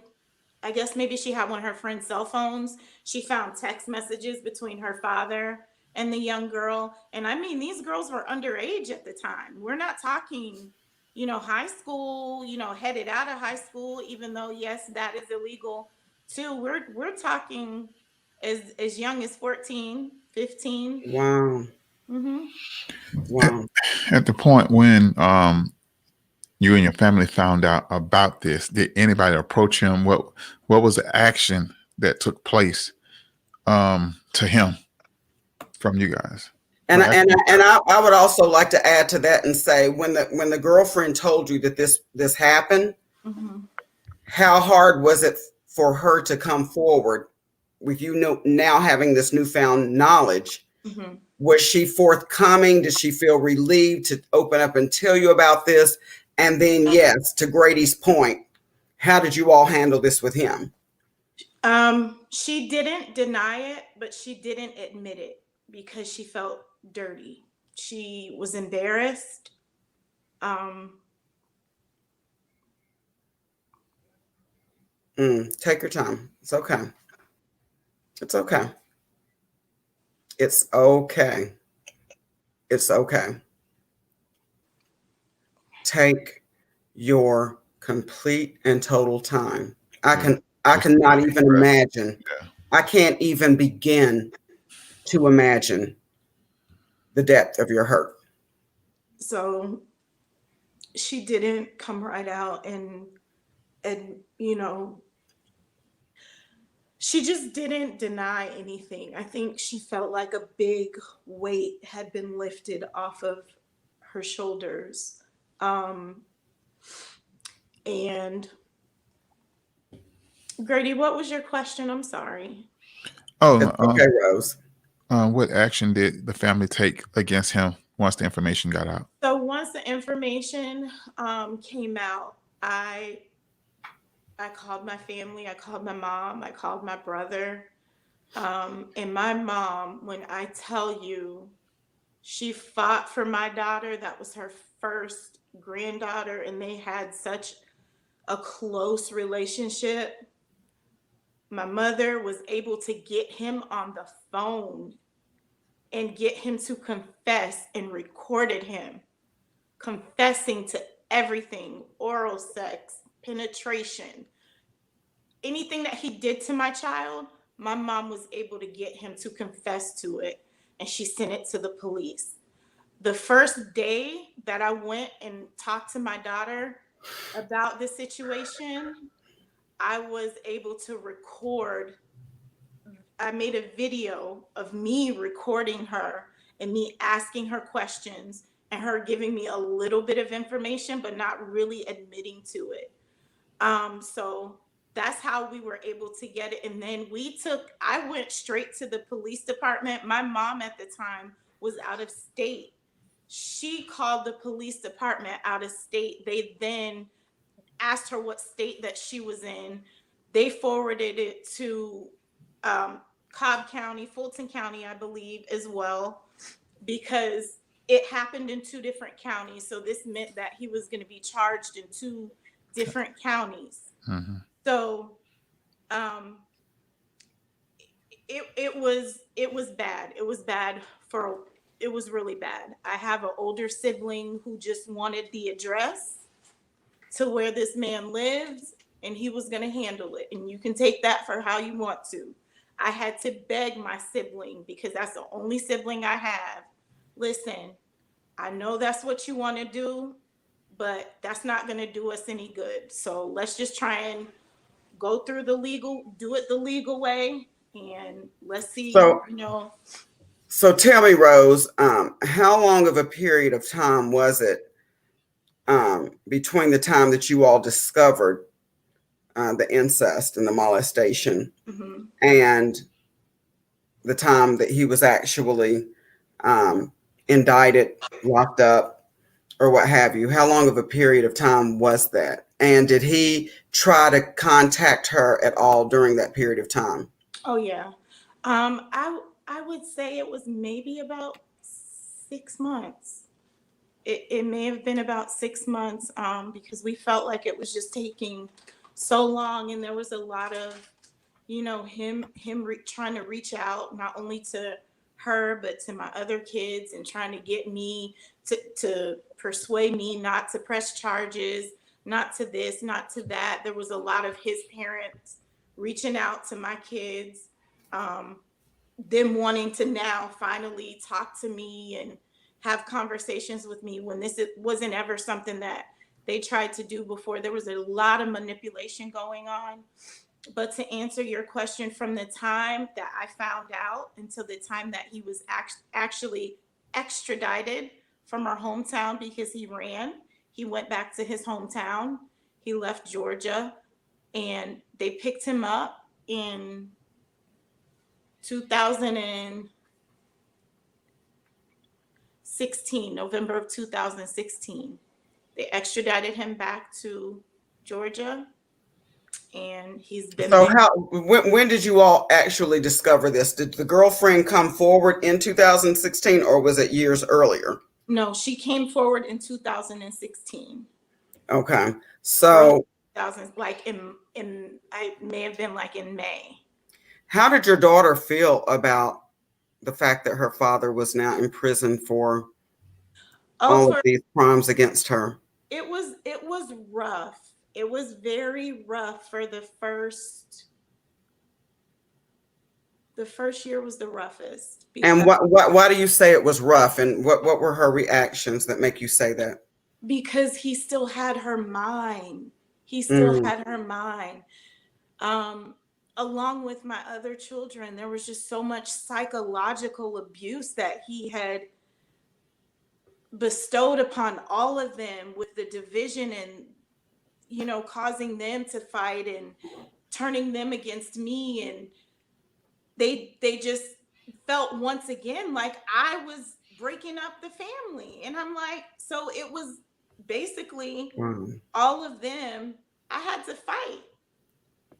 I guess maybe she had one of her friend's cell phones. She found text messages between her father and the young girl. And I mean, these girls were underage at the time. We're not talking, high school, headed out of high school, even though, yes, that is illegal too. We're talking as young as 14, 15. Wow. Mm-hmm. Wow. At the point when you and your family found out about this, did anybody approach him? What was the action that took place to him from you guys? And I would also like to add to that and say, when the girlfriend told you that this happened, Mm-hmm. how hard was it for her to come forward with now having this newfound knowledge? Mm-hmm. Was she forthcoming? Did she feel relieved to open up and tell you about this? And then, yes, to Grady's point, how did you all handle this with him? She didn't deny it, but she didn't admit it because she felt dirty. She was embarrassed. Um, Take your time. It's okay. It's okay. It's okay. It's okay. Take your complete and total time. I cannot even imagine. Yeah. I can't even begin to imagine the depth of your hurt. so she didn't come right out and she just didn't deny anything. I think she felt like a big weight had been lifted off of her shoulders. Um, and Grady, what was your question? I'm sorry. Oh, It's okay, Rose. what action did the family take against him once the information got out? So once the information came out, I called my family, I called my mom, I called my brother. And my mom, when I tell you, she fought for my daughter. That was her first granddaughter, and they had such a close relationship. My mother was able to get him on the phone and get him to confess, and recorded him confessing to everything: oral sex, penetration, anything that he did to my child. My mom was able to get him to confess to it, and she sent it to the police. The first day that I went and talked to my daughter about the situation, I was able to record. I made a video of me recording her and me asking her questions and her giving me a little bit of information, but not really admitting to it. So that's how we were able to get it. And then I went straight to the police department. My mom at the time was out of state. She called the police department out of state. They then asked her what state that she was in. They forwarded it to um, Cobb County, Fulton County, I believe, as well, because it happened in two different counties. So this meant that he was going to be charged in two different counties. Mm-hmm. So um, it was bad. It was really bad. I have an older sibling who just wanted the address to where this man lives, and he was going to handle it. And you can take that for how you want to. I had to beg my sibling, because that's the only sibling I have. Listen, I know that's what you want to do, but that's not going to do us any good. So let's just try and do it the legal way, and let's see, So, you know. so tell me, Rose, how long of a period of time was it between the time that you all discovered the incest and the molestation Mhm. and the time that he was actually indicted, locked up, or what have you? How long of a period of time was that? And did he try to contact her at all during that period of time? Oh yeah. I would say it was maybe about 6 months. It may have been about 6 months, because we felt like it was just taking so long, and there was a lot of, trying to reach out not only to her but to my other kids, and trying to get me to persuade me not to press charges, not to this, not to that. There was a lot of his parents reaching out to my kids, um, them wanting to now finally talk to me and have conversations with me, when wasn't ever something that they tried to do before. There was a lot of manipulation going on. But to answer your question, from the time that I found out until the time that he was actually extradited from our hometown, because he went back to his hometown. He left Georgia, and they picked him up in 2016, November of 2016. They extradited him back to Georgia, and he's been So there. when did you all actually discover this? Did the girlfriend come forward in 2016, or was it years earlier? No, she came forward in 2016. Okay. Early So 2000s, like in I may have been like in May. how did your daughter feel about the fact that her father was now in prison for Oh, all of for these crimes against her? it was rough. It was very rough for the first year was the roughest, And because why do you say it was rough? And what were her reactions that make you say that? he still had her mind. He still Mm. had her mind. Um, Along with my other children, there was just so much psychological abuse that he had bestowed upon all of them, with the division, and causing them to fight and turning them against me. And they just felt once again like I was breaking up the family. And I'm like, so it was basically Wow. all of them. I had to fight.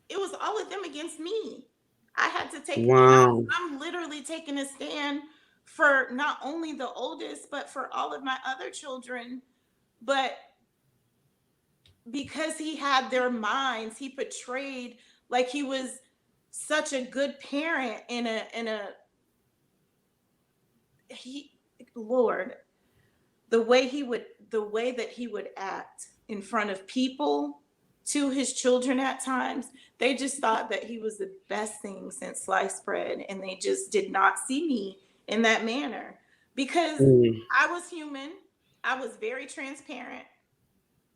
It was all of them against me. I had to take, and Wow. I'm literally taking a stand for not only the oldest, but for all of my other children. But because he had their minds, he portrayed like he was such a good parent he, Lord, the way that he would act in front of people to his children at times, they just thought that he was the best thing since sliced bread, and they just did not see me in that manner because Mm. I was human. I was very transparent.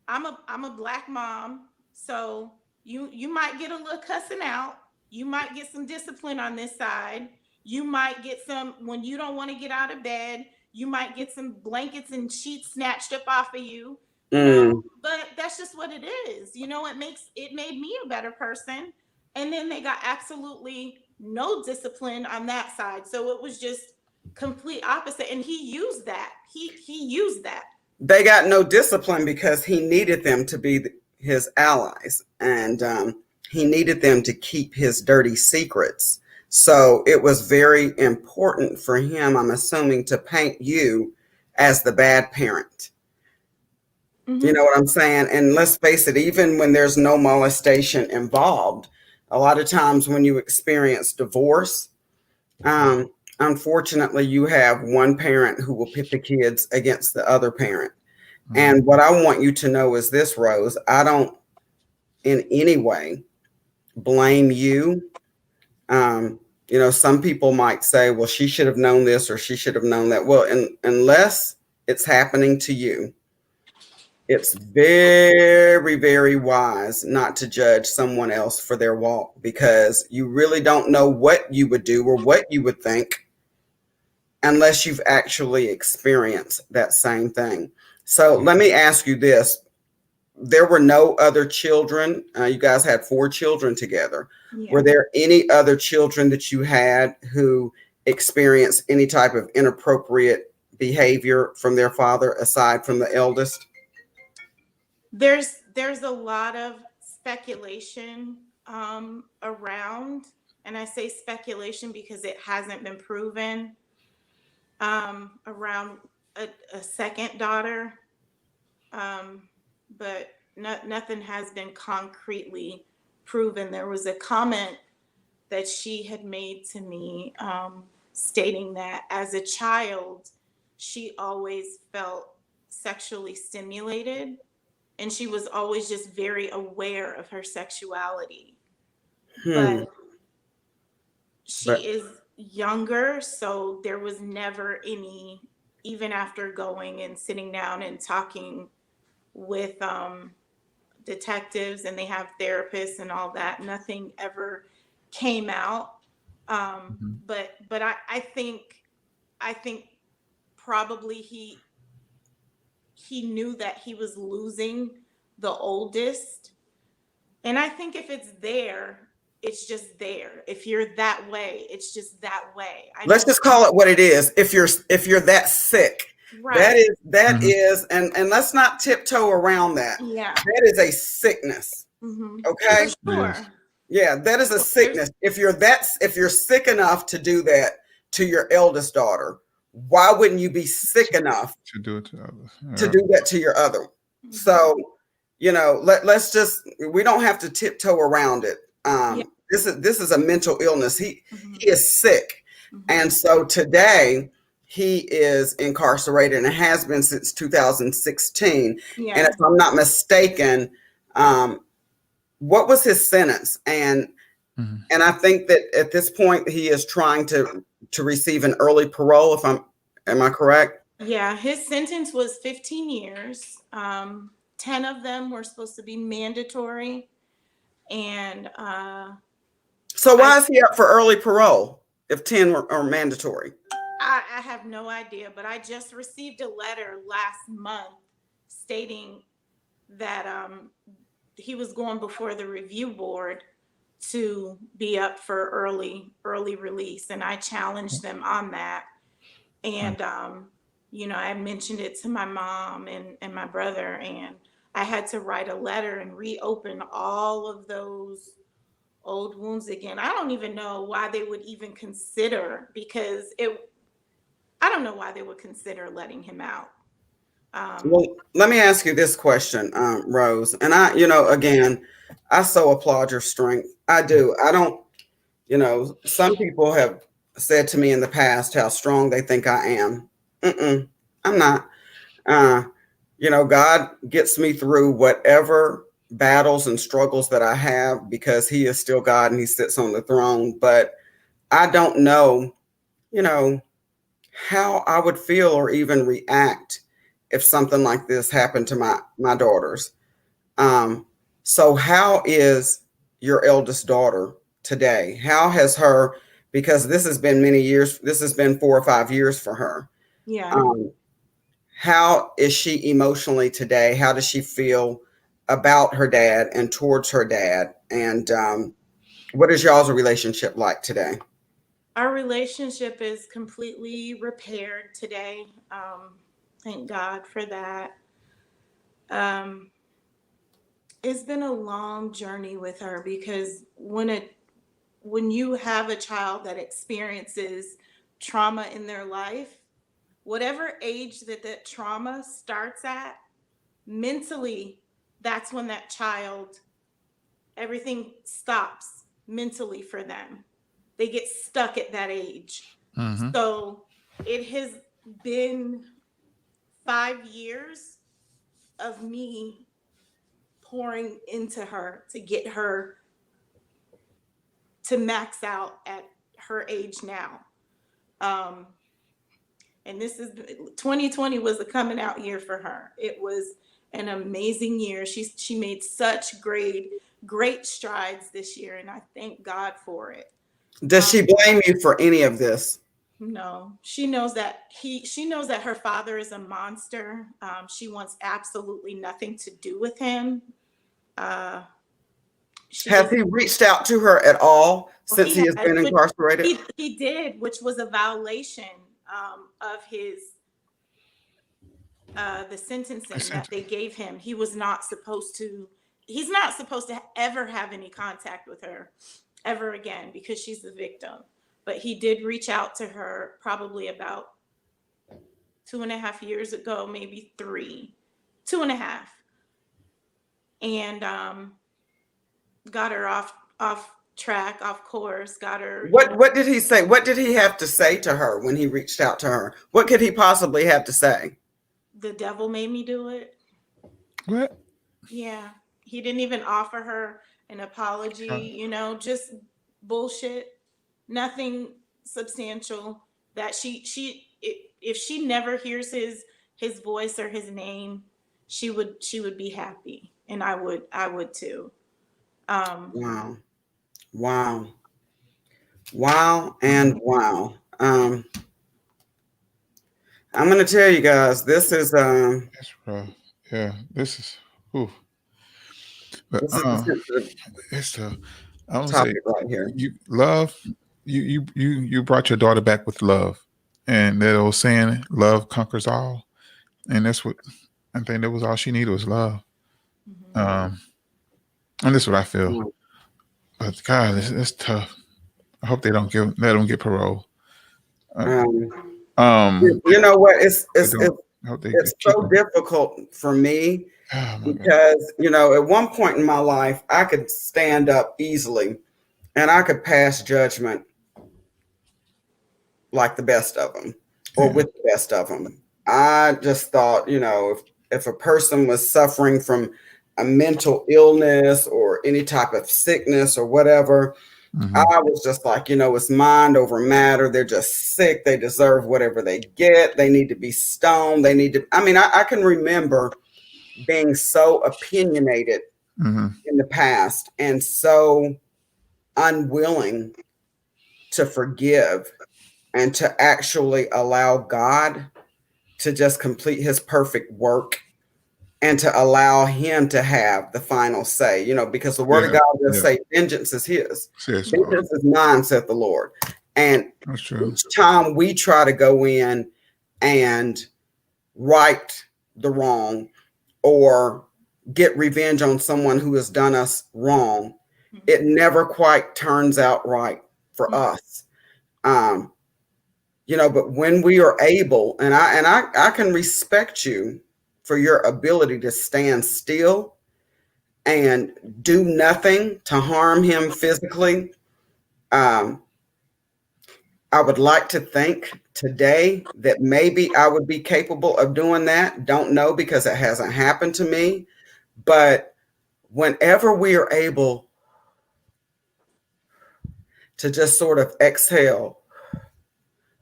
I'm a black mom, so you might get a little cussing out. You might get some discipline on this side. You might get some when you don't want to get out of bed. You might get some blankets and sheets snatched up off of you. You know, Mm. but that's just what it is. You know, it made me a better person. And then they got absolutely no discipline on that side. So it was just complete opposite. And he used that. He used that. They got no discipline because he needed them to be his allies, and he needed them to keep his dirty secrets. So it was very important for him, I'm assuming, to paint you as the bad parent. You Mm-hmm. know what I'm saying? And let's face it, even when there's no molestation involved, a lot of times when you experience divorce, um, unfortunately, you have one parent who will pit the kids against the other parent. And what I want you to know is this, Rose, I don't in any way blame you. You know, some people might say, well, she should have known this or she should have known that. Well, unless it's happening to you, it's very, very wise not to judge someone else for their walk because you really don't know what you would do or what you would think unless you've actually experienced that same thing. So let me ask you this. There were no other children. You guys had 4 children together. Yeah. Were there any other children that you had who experienced any type of inappropriate behavior from their father aside from the eldest? There's a lot of speculation around, and I say speculation because it hasn't been proven, around a second daughter, but nothing has been concretely proven. There was a comment that she had made to me, stating that as a child she always felt sexually stimulated, and she was always just very aware of her sexuality. Hmm. But she But is younger, so there was never any, even after going and sitting down and talking with detectives, and they have therapists and all that, nothing ever came out. But I think probably he knew that he was losing the oldest. And I think if it's there, it's just there. If you're that way, it's just that way. I let's know. just call it what it is. If you're that sick, that Right. is that is, and let's not tiptoe around that. Yeah. That is a sickness. Hmm. For Okay. sure. Yeah, that is a There's, sickness. If you're sick enough to do that to your eldest daughter, why wouldn't you be sick enough to do it to others. to Yeah. do that to your other? So, you know, let's just we don't have to tiptoe around it. yeah. This is a mental illness. Hmm. He is sick. Hmm. And so today he is incarcerated and has been since 2016. And Yeah. if I'm not mistaken, um, what was his sentence? And I think that at this point he is trying to receive an early parole. Am I correct? Yeah. His sentence was 15 years. 10 of them were supposed to be mandatory. And So I why is he up for early parole if 10 are mandatory? I have no idea, but I just received a letter last month stating that he was going before the review board to be up for early release, and I challenged them on that. And, I mentioned it to my mom and my brother, and I had to write a letter and reopen all of those old wounds again. I don't even know why they would even consider, because I don't know why they would consider letting him out. Well, let me ask you this question, Rose. And again, I so applaud your strength. I do. I don't, some people have said to me in the past how strong they think I am. I'm not. Uh, God gets me through whatever battles and struggles that I have because He is still God and He sits on the throne. But I don't know, you know, how I would feel or even react if something like this happened to my daughters. Um, so how is your eldest daughter today? How has her, because this has been many years, this has been 4 or 5 years for her. Yeah. Um, how is she emotionally today? How does she feel about her dad and towards her dad? And what is y'all's relationship like today? Our relationship is completely repaired today. Thank God for that. Um, it's been a long journey with her, because when you have a child that experiences trauma in their life, whatever age that trauma starts at, mentally, that's when that child, everything stops mentally for them. They get stuck at that age. Mm-hmm. So it has been 5 years of me pouring into her to get her to max out at her age now. Um, and this is 2020 was a coming out year for her. It was an amazing year. She made such great strides this year, and I thank God for it. Does she blame you for any of this? No, she knows that she knows that her father is a monster. She wants absolutely nothing to do with him. Uh, Has he reached out to her at all since he has been incarcerated? He did, which was a violation of his the sentencing that they gave him. He was not supposed to. He's not supposed to ever have any contact with her ever again, because she's the victim. But he did reach out to her probably about 2.5 years ago, maybe 3, 2.5, and got her off track, off course, got her. What did he say? What did he have to say to her when he reached out to her? What could he possibly have to say? The devil made me do it. What? Yeah. He didn't even offer her an apology, just bullshit. Nothing substantial. That if she never hears his voice or his name, she would be happy, and I would too. Wow. Wow. Wow and wow. I'm gonna tell you guys, this is That's rough. Yeah, this is. Ooh. But this is a sensitive it's the. I don't say topic right here. you love. You brought your daughter back with love, and that old saying, "Love conquers all," and that's what I think. That was all she needed was love. Mm-hmm. And that's what I feel. But God, it's tough. I hope they don't let them get parole. You know what? It's so them. difficult for me Oh, because at one point in my life I could stand up easily and I could pass judgment like the best of them or with the best of them. I just thought, if a person was suffering from a mental illness or any type of sickness or whatever, I was just like, it's mind over matter. They're just sick. They deserve whatever they get. They need to be stoned. I can remember being so opinionated in the past and so unwilling to forgive and to actually allow God to just complete his perfect work and to allow him to have the final say, because the word of God does say vengeance is his. Vengeance is mine, saith the Lord. And That's true. each time we try to go in and right the wrong or get revenge on someone who has done us wrong, it never quite turns out right for us. Um, but when we are able, and I can respect you for your ability to stand still and do nothing to harm him physically. um, I would like to think today that maybe I would be capable of doing that. Don't know because it hasn't happened to me. But whenever we are able to just sort of exhale,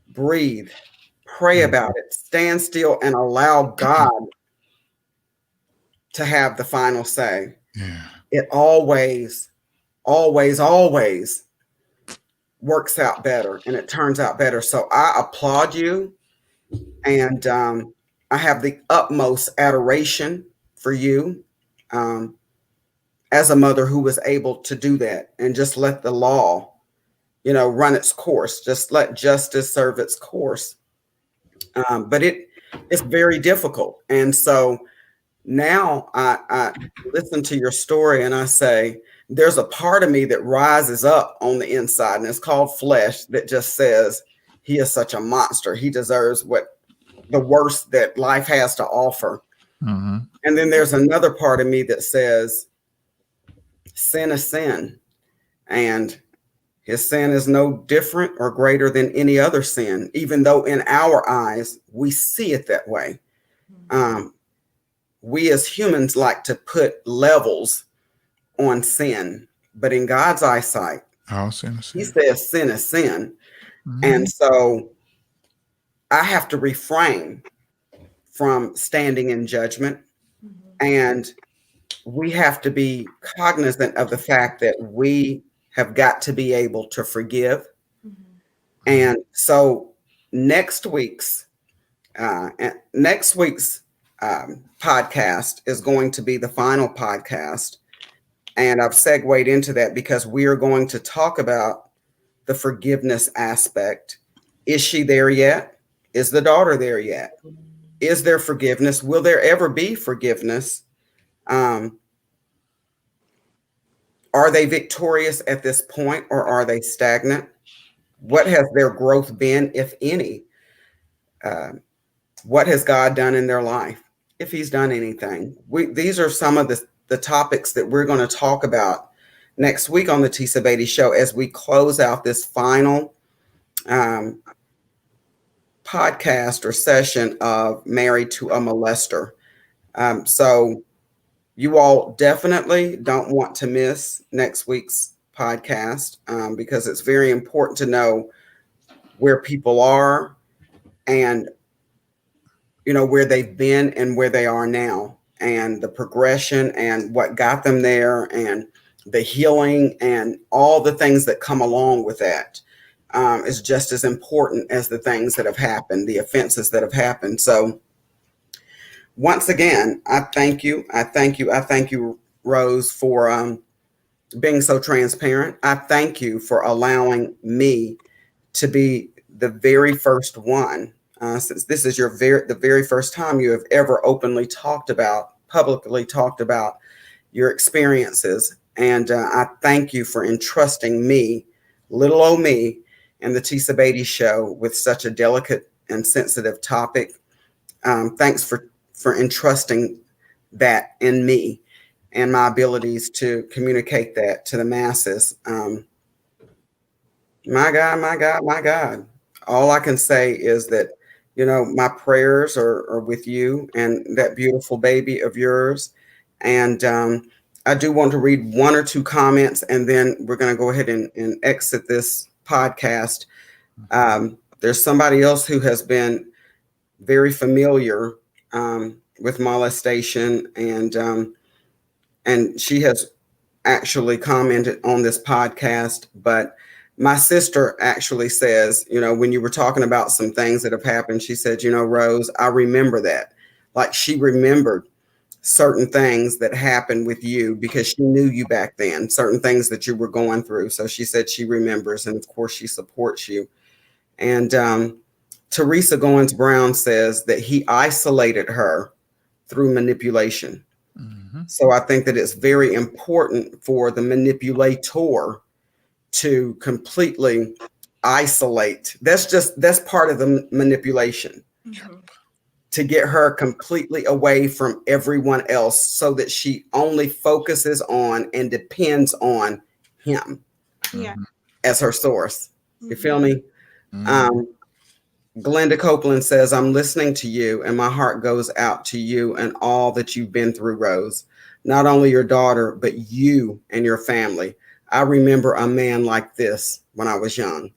breathe, pray about it, stand still, and allow God to have the final say, Yeah. it always, always, always works out better and it turns out better. So I applaud you. And I have the utmost adoration for you um, as a mother who was able to do that and just let the law, run its course. Just let justice serve its course. But it's very difficult. And so now I listen to your story and I say, there's a part of me that rises up on the inside, and it's called flesh, that just says, he is such a monster. He deserves the worst that life has to offer. Mm-hmm. And then there's another part of me that says, sin is sin. And his sin is no different or greater than any other sin, even though in our eyes, we see it that way. We as humans like to put levels on sin, but in God's eyesight, All sin is he sin. says sin is sin. Mm-hmm. And so I have to refrain from standing in judgment. And we have to be cognizant of the fact that we have got to be able to forgive. And so next week's uh, next week's podcast is going to be the final podcast. And I've segued into that because we are going to talk about the forgiveness aspect. Is she there yet? Is the daughter there yet? Is there forgiveness? Will there ever be forgiveness? Um, are they victorious at this point, or are they stagnant? What has their growth been, if any? Uh, what has God done in their life, if he's done anything? These are some of the topics that we're going to talk about next week on the Tisa Batey Show as we close out this final podcast or session of Married to a Molester. So you all definitely don't want to miss next week's podcast because it's very important to know where people are and where they've been and where they are now, and the progression and what got them there, and the healing and all the things that come along with that is just as important as the things that have happened, the offenses that have happened. So once again, I thank you. I thank you. I thank you, Rose, for being so transparent. I thank you for allowing me to be the very first one, since this is the very first time you have ever publicly talked about your experiences. And I thank you for entrusting me, little old me, and the Tisa Batey Show with such a delicate and sensitive topic. Thanks for entrusting that in me and my abilities to communicate that to the masses. My God, my God, my God. All I can say is that, my prayers are with you and that beautiful baby of yours. And I do want to read one or two comments, and then we're going to go ahead and exit this podcast. There's somebody else who has been very familiar with molestation, and she has actually commented on this podcast. But my sister actually says, when you were talking about some things that have happened, she said, Rose, I remember that. Like, she remembered certain things that happened with you because she knew you back then, certain things that you were going through. So she said she remembers, and of course she supports you. And Teresa Goins Brown says that he isolated her through manipulation. Mm-hmm. So I think that it's very important for the manipulator to completely isolate. That's part of the manipulation. Mm-hmm. To get her completely away from everyone else so that she only focuses on and depends on him Yeah. as her source. You feel me? Mm-hmm. Glenda Copeland says, I'm listening to you and my heart goes out to you and all that you've been through, Rose. Not only your daughter, but you and your family. I remember a man like this when I was young.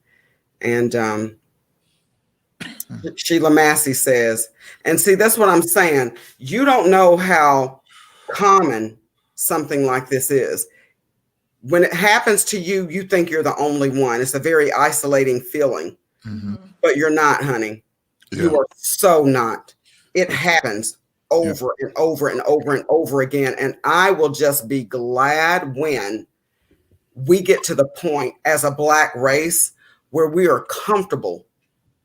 And Sheila Massey says, and see, that's what I'm saying. You don't know how common something like this is. When it happens to you, you think you're the only one. It's a very isolating feeling, Mm-hmm. but you're not, honey. Yeah. You are so not. It happens over and over and over and over again. And I will just be glad when we get to the point as a Black race where we are comfortable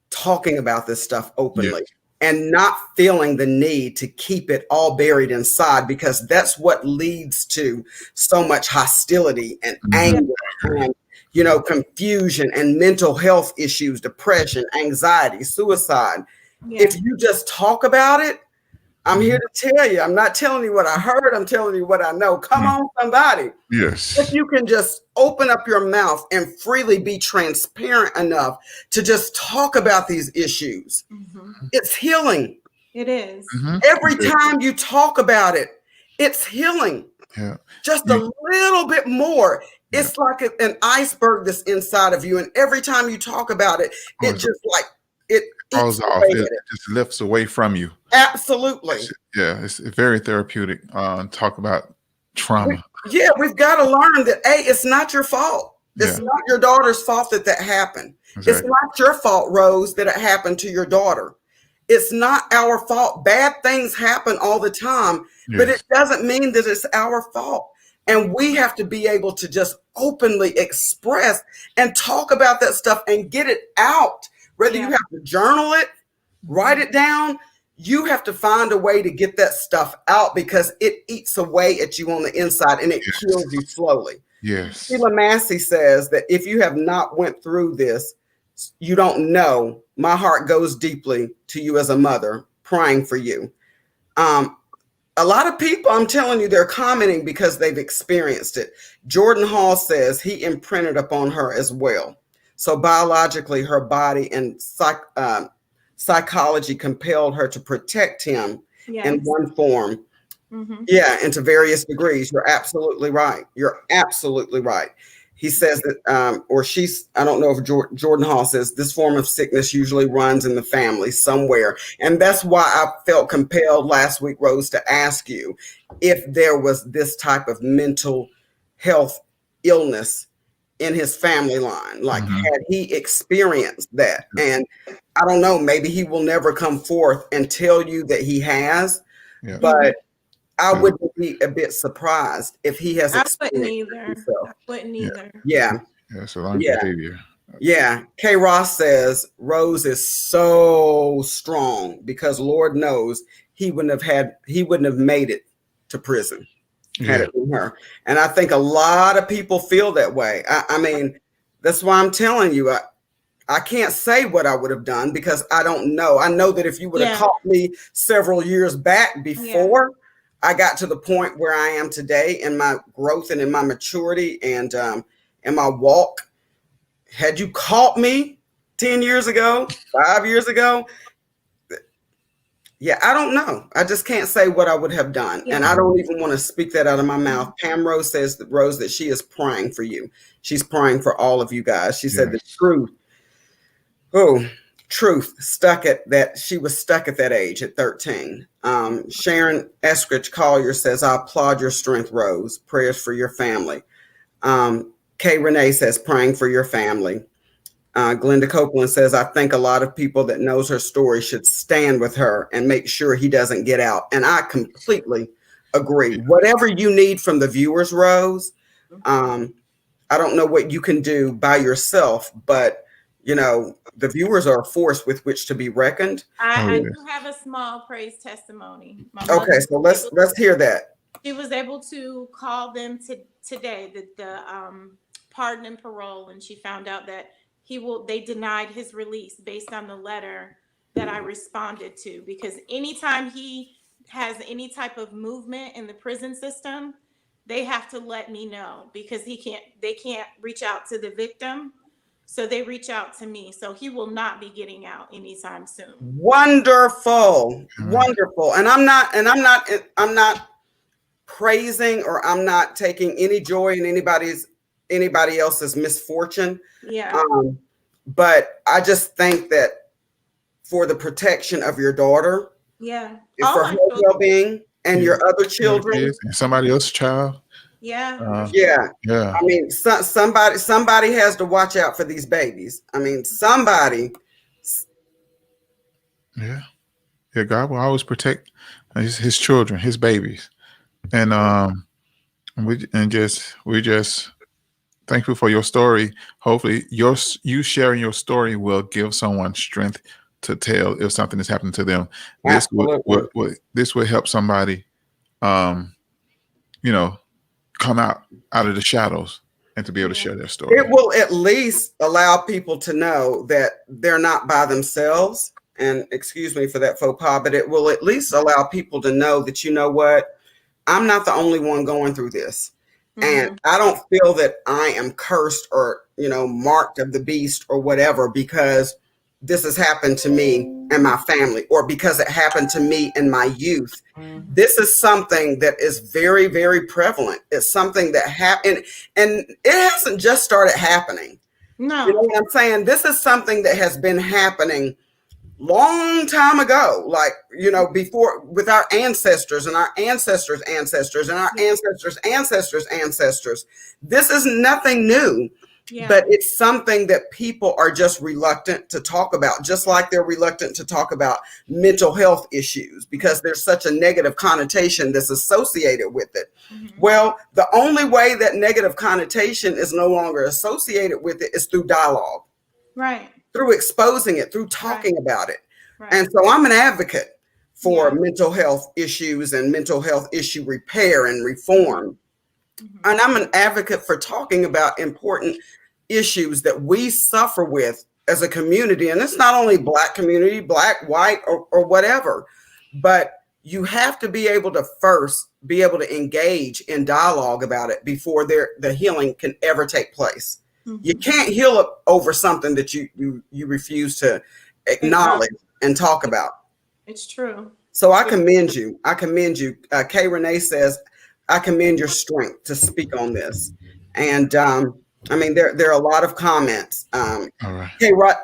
talking about this stuff openly and not feeling the need to keep it all buried inside, because that's what leads to so much hostility and anger and, you know, confusion and mental health issues, depression, anxiety, suicide. Yeah. If you just talk about it, I'm here to tell you, I'm not telling you what I heard, I'm telling you what I know. Come on, somebody. Yes. If you can just open up your mouth and freely be transparent enough to just talk about these issues, it's healing. It is. Mm-hmm. Every time you talk about it, it's healing. Yeah. Just a little bit more. It's like an iceberg that's inside of you. And every time you talk about it, it just like, it falls off. It just lifts away from you. Absolutely. It's very therapeutic. Talk about trauma. We've got to learn that, it's not your fault. It's not your daughter's fault that happened. Exactly. It's not your fault, Rose, that it happened to your daughter. It's not our fault. Bad things happen all the time, but it doesn't mean that it's our fault. And we have to be able to just openly express and talk about that stuff and get it out. Whether you have to journal it, write it down, you have to find a way to get that stuff out, because it eats away at you on the inside and it kills you slowly. Yes. Sheila Massey says that if you have not went through this, you don't know. My heart goes deeply to you as a mother, praying for you. A lot of people, I'm telling you, they're commenting because they've experienced it. Jordan Hall says he imprinted upon her as well. So biologically, her body and psychology compelled her to protect him in one form. And to various degrees. You're absolutely right. You're absolutely right. He says that, or she's, I don't know if Jordan Hall says this form of sickness usually runs in the family somewhere. And that's why I felt compelled last week, Rose, to ask you if there was this type of mental health illness in his family line. Like, had he experienced that? And I don't know, maybe he will never come forth and tell you that he has, but I wouldn't be a bit surprised if he has experienced it. I wouldn't either. Yeah. It's a learned behavior. Yeah. K. Ross says Rose is so strong because Lord knows he wouldn't have made it to prison had it been her. And I think a lot of people feel that way. I mean, that's why I'm telling you, I can't say what I would have done because I don't know. I know that if you would have caught me several years back before I got to the point where I am today in my growth and in my maturity and in my walk, had you caught me 10 years ago, 5 years ago, I don't know. I just can't say what I would have done. And I don't even want to speak that out of my mouth. Pam Rose says that, Rose, that she is praying for you. She's praying for all of you guys. She said the truth stuck at that. She was stuck at that age at 13. Sharon Eskridge Collier says, I applaud your strength, Rose. Prayers for your family. Kay Renee says, praying for your family. Glenda Copeland says, I think a lot of people that knows her story should stand with her and make sure he doesn't get out. And I completely agree. Whatever you need from the viewers, Rose, I don't know what you can do by yourself, but the viewers are a force with which to be reckoned. Oh I yeah. do have a small praise testimony. My Okay, mother so let's hear that. she was able to call them today, the pardon and parole, and she found out that they denied his release based on the letter that I responded to, because anytime he has any type of movement in the prison system, they have to let me know, because they can't reach out to the victim, so they reach out to me. So he will not be getting out anytime soon. Wonderful, wonderful. And I'm not praising, or I'm not taking any joy in anybody else's misfortune. Yeah. But I just think that for the protection of your daughter, Yeah. and for her well-being and your other children, and somebody else's child. Yeah. yeah. Yeah. I mean, somebody has to watch out for these babies. I mean, somebody. Yeah. Yeah. God will always protect his children, his babies, and we just thankful for your story. Hopefully, you sharing your story will give someone strength to tell if something is happening to them. This would help somebody, come out of the shadows and to be able to share their story. It will at least allow people to know that they're not by themselves. And excuse me for that faux pas, but it will at least allow people to know that, you know what, I'm not the only one going through this. And I don't feel that I am cursed or, marked of the beast or whatever, because this has happened to me and my family, or because it happened to me in my youth. This is something that is very, very prevalent. It's something that happened, and it hasn't just started happening. No. You know what I'm saying? This is something that has been happening long time ago, like, before, with our ancestors and our ancestors' ancestors and our ancestors' ancestors. This is nothing new, but it's something that people are just reluctant to talk about, just like they're reluctant to talk about mental health issues, because there's such a negative connotation that's associated with it. Well, the only way that negative connotation is no longer associated with it is through dialogue. Right. Through exposing it, through talking about it. Right. And so I'm an advocate for mental health issues and mental health issue repair and reform. And I'm an advocate for talking about important issues that we suffer with as a community. And it's not only Black community, Black, white, or whatever, but you have to be able to first be able to engage in dialogue about it before the healing can ever take place. You can't heal over something that you refuse to acknowledge and talk about. It's true. So I commend you. I commend you. Kay Renee says, I commend your strength to speak on this. And I mean, there are a lot of comments. All right.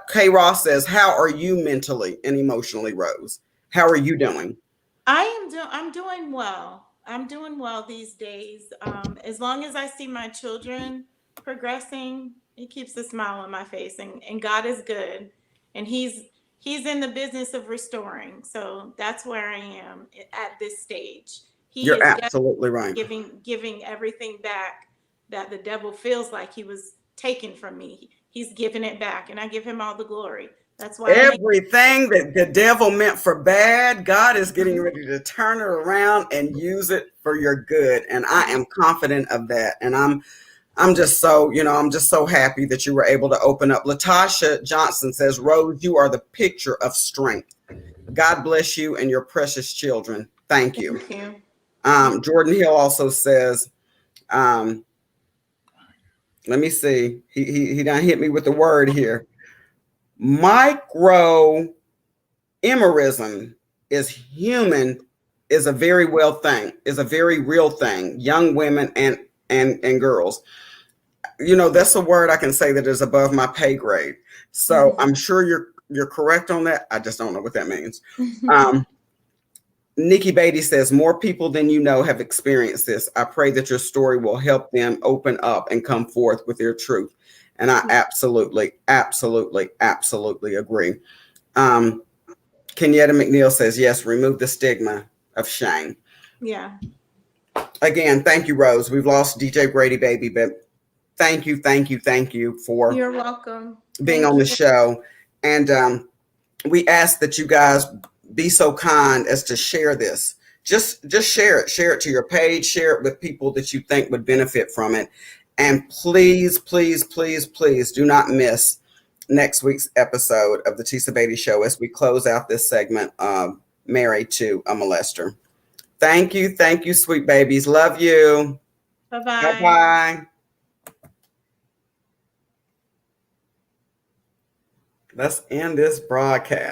Kay Ross says, how are you mentally and emotionally, Rose? How are you doing? I'm doing well. I'm doing well these days. As long as I see my children progressing, it keeps a smile on my face, and God is good, and he's in the business of restoring. So that's where I am at this stage. You're absolutely right. Giving everything back that the devil feels like he was taken from me. He's giving it back, and I give him all the glory. That's why everything that the devil meant for bad, God is getting ready to turn it around and use it for your good. And I am confident of that. And I'm just so, I'm just so happy that you were able to open up. Latasha Johnson says, Rose, you are the picture of strength. God bless you and your precious children. Thank you. Thank you. Jordan Hill also says, let me see. He done hit me with the word here. Microemerism is a very real thing. Young women and girls. That's a word I can say that is above my pay grade. So I'm sure you're correct on that. I just don't know what that means. Nikki Batey says, more people than you know have experienced this. I pray that your story will help them open up and come forth with their truth. And I absolutely, absolutely, absolutely agree. Kenyatta McNeil says, yes, remove the stigma of shame. Yeah. Again, thank you, Rose. We've lost DJ Brady, baby, but thank you for You're welcome. being Thank on the you. show. And we ask that you guys be so kind as to share this. Just share it. Share it to your page. Share it with people that you think would benefit from it. And please, please, please, please do not miss next week's episode of the Tisa Batey Show as we close out this segment, Married to a Molester. Thank you, sweet babies. Love you. Bye-bye. Bye-bye. Let's end this broadcast.